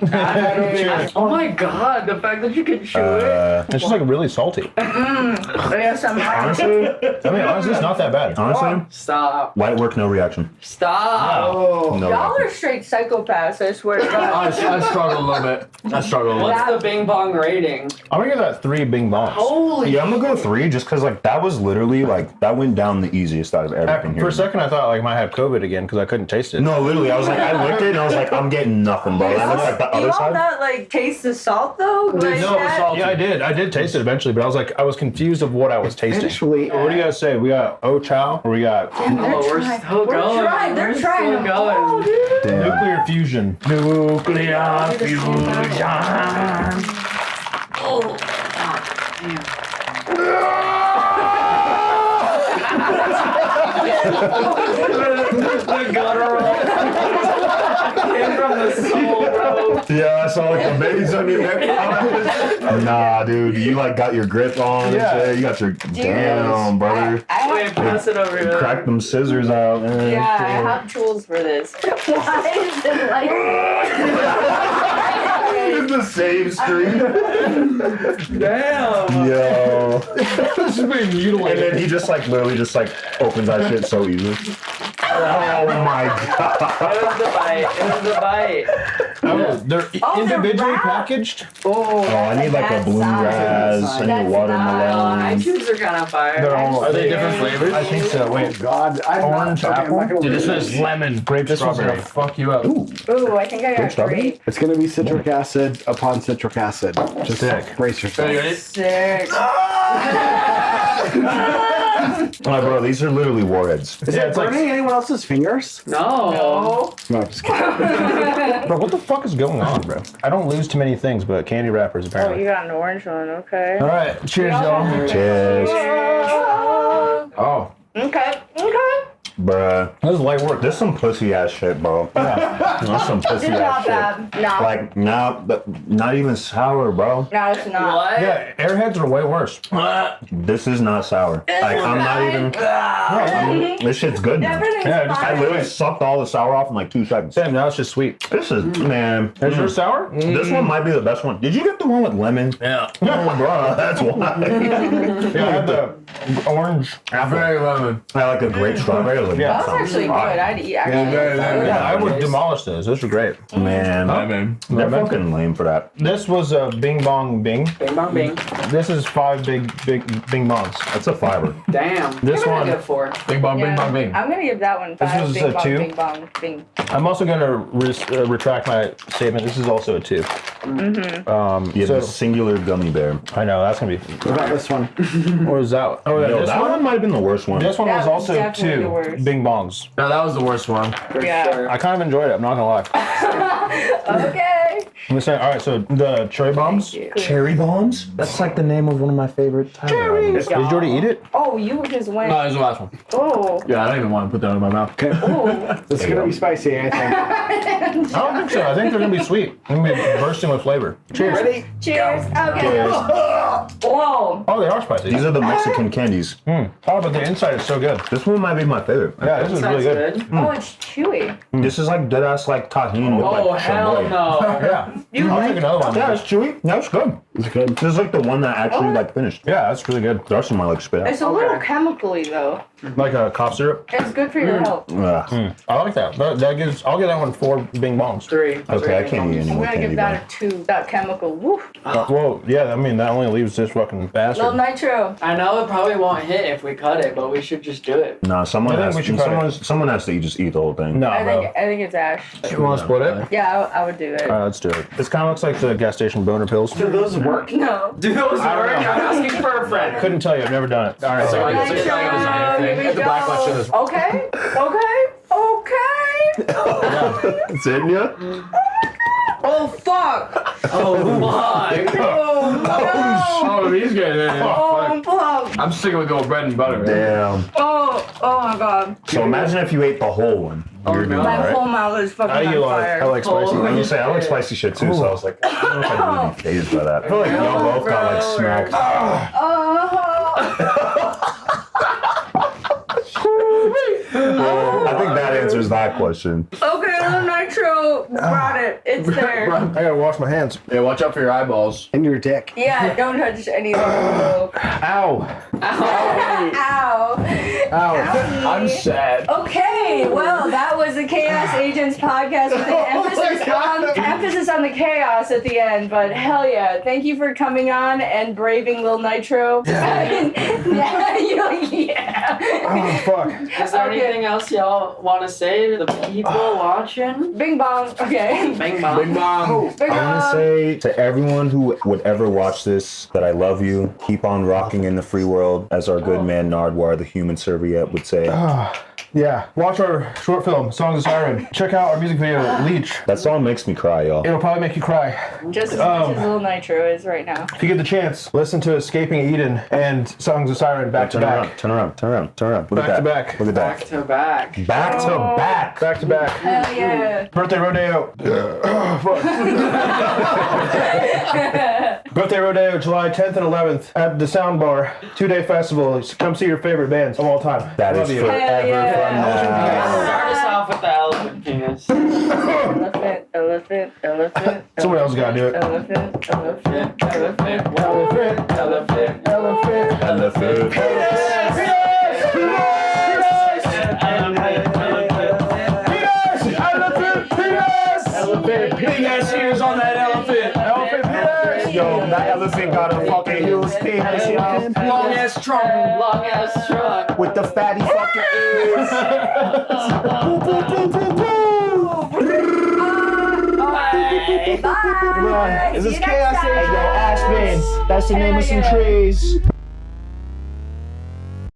[SPEAKER 1] Oh my god, the fact that you can chew it.
[SPEAKER 2] It's just like really salty.
[SPEAKER 4] Honestly,
[SPEAKER 2] Honestly, it's not that bad.
[SPEAKER 4] honestly,
[SPEAKER 1] Stop.
[SPEAKER 4] light work, no reaction.
[SPEAKER 1] Stop.
[SPEAKER 5] Oh.
[SPEAKER 4] No
[SPEAKER 3] Y'all
[SPEAKER 4] reaction.
[SPEAKER 3] are straight psychopaths, I swear to God.
[SPEAKER 6] I struggle struggled a little bit.
[SPEAKER 1] What's the Bing Bong rating?
[SPEAKER 2] I'm gonna give that 3 Bing Bongs.
[SPEAKER 1] Holy
[SPEAKER 4] Yeah, I'm gonna go 3 just because like that was literally like that went down the easiest out of everything
[SPEAKER 2] For
[SPEAKER 4] here.
[SPEAKER 2] a second, I thought like I might have COVID again because I couldn't taste it.
[SPEAKER 4] No, literally, I was like, I looked at it and I was like, I'm getting nothing, bro. And I looked at the
[SPEAKER 3] You
[SPEAKER 4] other
[SPEAKER 3] all
[SPEAKER 4] side.
[SPEAKER 3] not like taste the salt though? Like
[SPEAKER 6] no,
[SPEAKER 3] that?
[SPEAKER 6] salt.
[SPEAKER 2] Yeah, I did taste it eventually, but I was confused of what I was tasting.
[SPEAKER 5] Actually,
[SPEAKER 2] What do you guys say? We got O Chow or we got
[SPEAKER 1] Oh, we're still going.
[SPEAKER 3] Trying. They're
[SPEAKER 1] We're
[SPEAKER 3] trying.
[SPEAKER 1] still going.
[SPEAKER 3] Oh, dude.
[SPEAKER 4] Damn.
[SPEAKER 2] nuclear fusion? Nuclear fusion.
[SPEAKER 1] The guttural came from the soul, bro.
[SPEAKER 4] Yeah, I saw like the babies on your neck. Nah, dude, you like got your grip on.
[SPEAKER 2] Yeah.
[SPEAKER 4] And shit. You got your damn, brother.
[SPEAKER 1] Wait, pass it over here.
[SPEAKER 4] Crack them scissors out, man.
[SPEAKER 3] Yeah, I have tools for this. Why is it like
[SPEAKER 4] It's the same stream.
[SPEAKER 1] Damn.
[SPEAKER 4] Yo.
[SPEAKER 2] This is being
[SPEAKER 4] And
[SPEAKER 2] mutilated.
[SPEAKER 4] then he just like literally just like opens that shit so easily. Oh my god.
[SPEAKER 1] It was the bite. It was the bite.
[SPEAKER 2] Oh, they're
[SPEAKER 3] Oh, they're
[SPEAKER 2] individually
[SPEAKER 3] wrapped.
[SPEAKER 2] packaged.
[SPEAKER 4] Oh, I need like a
[SPEAKER 3] That's
[SPEAKER 4] blue
[SPEAKER 3] not-
[SPEAKER 4] raz. I need a
[SPEAKER 3] That's
[SPEAKER 4] watermelon.
[SPEAKER 1] iTunes are kind of fire.
[SPEAKER 2] They're all.
[SPEAKER 6] Are they different flavors?
[SPEAKER 2] I think so. Wait,
[SPEAKER 5] God, I'm
[SPEAKER 2] Orange
[SPEAKER 5] not, okay, I'm
[SPEAKER 2] apple?
[SPEAKER 5] not gonna
[SPEAKER 6] Dude, this
[SPEAKER 5] worry.
[SPEAKER 6] one's lemon.
[SPEAKER 2] grape
[SPEAKER 6] This one's
[SPEAKER 2] strawberry.
[SPEAKER 6] gonna fuck you up.
[SPEAKER 4] Ooh.
[SPEAKER 3] Ooh, I think I got
[SPEAKER 4] strawberry?
[SPEAKER 3] great.
[SPEAKER 5] It's gonna be citric acid upon citric acid. Just
[SPEAKER 2] Sick.
[SPEAKER 5] brace yourself.
[SPEAKER 6] You ready?
[SPEAKER 3] Sick.
[SPEAKER 4] Oh, bro, these are literally warheads.
[SPEAKER 5] Is
[SPEAKER 2] Yeah,
[SPEAKER 5] it
[SPEAKER 2] it's like-
[SPEAKER 5] burning anyone else's fingers?
[SPEAKER 1] No.
[SPEAKER 5] No, I'm just kidding.
[SPEAKER 2] Bro, what the fuck is going on, bro? I don't lose too many things, but candy wrappers
[SPEAKER 3] Oh,
[SPEAKER 2] apparently.
[SPEAKER 3] you got an orange one. Okay.
[SPEAKER 2] All right, cheers, y'all.
[SPEAKER 4] Cheers.
[SPEAKER 2] Oh,
[SPEAKER 3] Okay.
[SPEAKER 4] Bruh.
[SPEAKER 2] this is light work.
[SPEAKER 4] This some pussy ass shit, bro. That's some pussy
[SPEAKER 3] It's
[SPEAKER 4] ass
[SPEAKER 3] not
[SPEAKER 4] shit.
[SPEAKER 3] bad. No.
[SPEAKER 4] Like, not even sour, bro.
[SPEAKER 3] No, it's not.
[SPEAKER 1] What?
[SPEAKER 2] Yeah, airheads are way worse.
[SPEAKER 4] This is not sour. Like, I'm not even. This shit's good. Now.
[SPEAKER 3] Everything's
[SPEAKER 2] Yeah, just-
[SPEAKER 4] I
[SPEAKER 3] fine.
[SPEAKER 4] literally sucked all the sour off in like 2 seconds.
[SPEAKER 2] Damn, now it's just sweet.
[SPEAKER 4] This is, man.
[SPEAKER 2] Is yours sour?
[SPEAKER 4] This one might be the best one. Did you get the one with lemon?
[SPEAKER 2] Yeah.
[SPEAKER 4] Oh, bro, that's why.
[SPEAKER 2] Yeah, I had the orange apple.
[SPEAKER 6] Very lemon.
[SPEAKER 4] I like a grape strawberry. I was like,
[SPEAKER 2] Yeah.
[SPEAKER 3] That was actually good. I'd eat actually.
[SPEAKER 6] very lemon.
[SPEAKER 2] Yeah, I would demolish those. Those were great.
[SPEAKER 4] man,
[SPEAKER 6] Lemon.
[SPEAKER 4] they're fucking lame for that.
[SPEAKER 2] This was a Bing Bong Bing.
[SPEAKER 1] Bing bong bing.
[SPEAKER 2] This is 5 big Bing Bongs.
[SPEAKER 4] That's a fiber.
[SPEAKER 1] Damn.
[SPEAKER 2] This
[SPEAKER 1] Give it a
[SPEAKER 2] one-
[SPEAKER 1] good 4.
[SPEAKER 6] Bing bong, bing
[SPEAKER 3] Yeah.
[SPEAKER 6] bong, bing.
[SPEAKER 3] I'm gonna give that one 5.
[SPEAKER 2] was
[SPEAKER 3] Bing
[SPEAKER 2] a
[SPEAKER 3] bong,
[SPEAKER 2] 2?
[SPEAKER 3] Bing bong, bing.
[SPEAKER 2] I'm also going to retract my statement. This is also a 2.
[SPEAKER 4] Yeah,
[SPEAKER 2] So-
[SPEAKER 4] the singular gummy bear.
[SPEAKER 2] I know, that's going to be...
[SPEAKER 5] What about this one?
[SPEAKER 2] What was that? Oh, yeah,
[SPEAKER 4] Yo,
[SPEAKER 2] this
[SPEAKER 4] that
[SPEAKER 2] one?
[SPEAKER 4] one might have been the worst one.
[SPEAKER 2] This one
[SPEAKER 3] That
[SPEAKER 2] was
[SPEAKER 3] was
[SPEAKER 2] also
[SPEAKER 3] definitely the
[SPEAKER 2] 2
[SPEAKER 3] worst.
[SPEAKER 2] Bing Bongs.
[SPEAKER 6] No, that was the worst one.
[SPEAKER 1] For
[SPEAKER 3] Yeah.
[SPEAKER 1] sure.
[SPEAKER 2] I kind of enjoyed it, I'm not going to lie.
[SPEAKER 3] Okay.
[SPEAKER 2] I'm saying, all right, so the cherry bombs.
[SPEAKER 4] Cherry bombs? That's like the name of one of my favorite
[SPEAKER 2] Cherries. Did you already eat it?
[SPEAKER 3] Oh, you just went.
[SPEAKER 6] No, this is the last one.
[SPEAKER 3] Oh.
[SPEAKER 6] Yeah, I don't even want to put that in my mouth.
[SPEAKER 5] Okay.
[SPEAKER 3] Oh.
[SPEAKER 5] It's gonna be spicy, I think.
[SPEAKER 2] I don't think so. I think they're going to be sweet. They're going to be bursting with flavor. Cheers.
[SPEAKER 5] Ready?
[SPEAKER 3] Cheers. Okay.
[SPEAKER 4] Cheers.
[SPEAKER 3] Whoa.
[SPEAKER 2] Oh, they are spicy.
[SPEAKER 4] These are the Mexican candies.
[SPEAKER 2] Oh, but the inside is so good.
[SPEAKER 4] This one might be my favorite.
[SPEAKER 2] Yeah, this is really good.
[SPEAKER 3] Oh, it's chewy.
[SPEAKER 4] This is like dead ass like tahini with
[SPEAKER 1] Oh,
[SPEAKER 4] like
[SPEAKER 1] hell
[SPEAKER 4] chamoy.
[SPEAKER 1] no.
[SPEAKER 2] Yeah. I'll take another one.
[SPEAKER 4] Yeah, it's chewy. That's good.
[SPEAKER 5] It's good.
[SPEAKER 4] This is like the one that actually like finished.
[SPEAKER 2] Yeah, that's really good.
[SPEAKER 4] The rest of them I like spit out.
[SPEAKER 3] It's a little chemically though.
[SPEAKER 2] Like a cough syrup.
[SPEAKER 3] It's good for your health.
[SPEAKER 4] Ugh.
[SPEAKER 2] I like that. That gives. I'll give that one 4 Bing Bongs.
[SPEAKER 1] 3.
[SPEAKER 4] Okay, I can't eat any
[SPEAKER 3] I'm
[SPEAKER 4] more
[SPEAKER 3] gonna
[SPEAKER 4] candy.
[SPEAKER 3] give
[SPEAKER 4] Bro.
[SPEAKER 3] that a 2. That chemical. Woo.
[SPEAKER 2] Well, yeah. I mean, that only leaves this fucking bastard.
[SPEAKER 3] Little nitro.
[SPEAKER 1] I know it probably won't hit if we cut it, but we should just do it.
[SPEAKER 4] Nah, someone
[SPEAKER 2] I think
[SPEAKER 4] has,
[SPEAKER 2] we should cut it.
[SPEAKER 4] someone has to just eat the whole thing.
[SPEAKER 2] No,
[SPEAKER 3] I
[SPEAKER 2] bro.
[SPEAKER 3] think it's Ash.
[SPEAKER 2] You want to split it?
[SPEAKER 3] Yeah, I would do it.
[SPEAKER 2] All right, let's do it. This kind of looks like the gas station boner pills.
[SPEAKER 5] Do those work?
[SPEAKER 3] No.
[SPEAKER 1] Do those work? I'm asking for a friend.
[SPEAKER 2] Couldn't tell you. I've never done it. All right, so
[SPEAKER 6] It's like a designer thing.
[SPEAKER 3] Here we
[SPEAKER 6] Hit the black
[SPEAKER 3] go.
[SPEAKER 6] one, show this.
[SPEAKER 3] Okay.
[SPEAKER 4] It's in ya?
[SPEAKER 3] Oh fuck.
[SPEAKER 1] Oh my.
[SPEAKER 3] Oh no.
[SPEAKER 6] Oh, these guys.
[SPEAKER 3] Oh fuck.
[SPEAKER 6] I'm sticking with the old bread and butter.
[SPEAKER 4] Damn.
[SPEAKER 3] Oh my god.
[SPEAKER 4] So imagine if you ate the whole one. You're doing
[SPEAKER 3] My
[SPEAKER 4] alright.
[SPEAKER 3] whole mouth is fucking
[SPEAKER 2] I,
[SPEAKER 3] on fire.
[SPEAKER 2] I like spicy.
[SPEAKER 4] I'm
[SPEAKER 1] Holy
[SPEAKER 4] gonna say I like
[SPEAKER 1] shit.
[SPEAKER 4] spicy shit too, so I was like, I don't know if I'd really be phased by that. I feel like y'all both got like smacked. I think that answers that question.
[SPEAKER 3] Okay, little nitro brought it. It's there.
[SPEAKER 2] I gotta wash my hands.
[SPEAKER 6] Yeah, watch out for your eyeballs.
[SPEAKER 5] And your dick.
[SPEAKER 3] Yeah, don't touch anything. Ow.
[SPEAKER 2] Ow.
[SPEAKER 3] Ow.
[SPEAKER 2] Ow.
[SPEAKER 6] I'm sad.
[SPEAKER 3] Okay, well, that was the Chaos Agents podcast with an emphasis emphasis on the chaos at the end, but hell yeah. Thank you for coming on and braving Lil Nitro. Yeah. You're like, yeah.
[SPEAKER 2] Oh, fuck.
[SPEAKER 1] Is there anything else y'all want to say to the people watching?
[SPEAKER 3] Bing bong. Okay.
[SPEAKER 1] Bang bang.
[SPEAKER 6] Bing bong.
[SPEAKER 3] Bing
[SPEAKER 4] I want to
[SPEAKER 3] bong.
[SPEAKER 4] say to everyone who would ever watch this that I love you. Keep on rocking in the free world, as our good man Nardwar, the human serviette, would say.
[SPEAKER 2] Yeah, watch our short film, Songs of Siren. Check out our music video, Leech.
[SPEAKER 4] That song makes me cry, y'all.
[SPEAKER 2] It'll probably make you cry.
[SPEAKER 3] Just as much as Lil Nitro is right now.
[SPEAKER 2] If you get the chance, listen to Escaping Eden and Songs of Siren back to back.
[SPEAKER 4] Turn around. Look
[SPEAKER 2] Back
[SPEAKER 4] at that.
[SPEAKER 2] to back.
[SPEAKER 4] Look at
[SPEAKER 1] Back
[SPEAKER 4] that.
[SPEAKER 1] to back.
[SPEAKER 4] Back to back.
[SPEAKER 2] Back to back.
[SPEAKER 3] Hell yeah.
[SPEAKER 2] Birthday Rodeo. Fuck. Birthday Rodeo, July 10th and 11th at the Sound Bar. 2-day festival. Come see your favorite bands of all time.
[SPEAKER 4] That
[SPEAKER 2] Love
[SPEAKER 4] is
[SPEAKER 2] you.
[SPEAKER 4] forever
[SPEAKER 3] yeah.
[SPEAKER 4] from now.
[SPEAKER 1] Start us off with the elephant penis.
[SPEAKER 3] Elephant.
[SPEAKER 2] Someone else gotta do it.
[SPEAKER 3] Elephant.
[SPEAKER 1] Elephant.
[SPEAKER 2] Elephant.
[SPEAKER 1] Elephant.
[SPEAKER 2] Elephant.
[SPEAKER 6] Elephant penis ears on that elephant.
[SPEAKER 2] Elephant penis.
[SPEAKER 4] Yo, that elephant got a fucking huge penis, yo.
[SPEAKER 6] Long ass trunk.
[SPEAKER 1] Long ass truck.
[SPEAKER 4] With the fatty fucking ears.
[SPEAKER 3] Bye.
[SPEAKER 2] Is this
[SPEAKER 3] See you next
[SPEAKER 2] chaos?
[SPEAKER 3] time.
[SPEAKER 2] Yo,
[SPEAKER 6] Aspen. That's the name of some trees.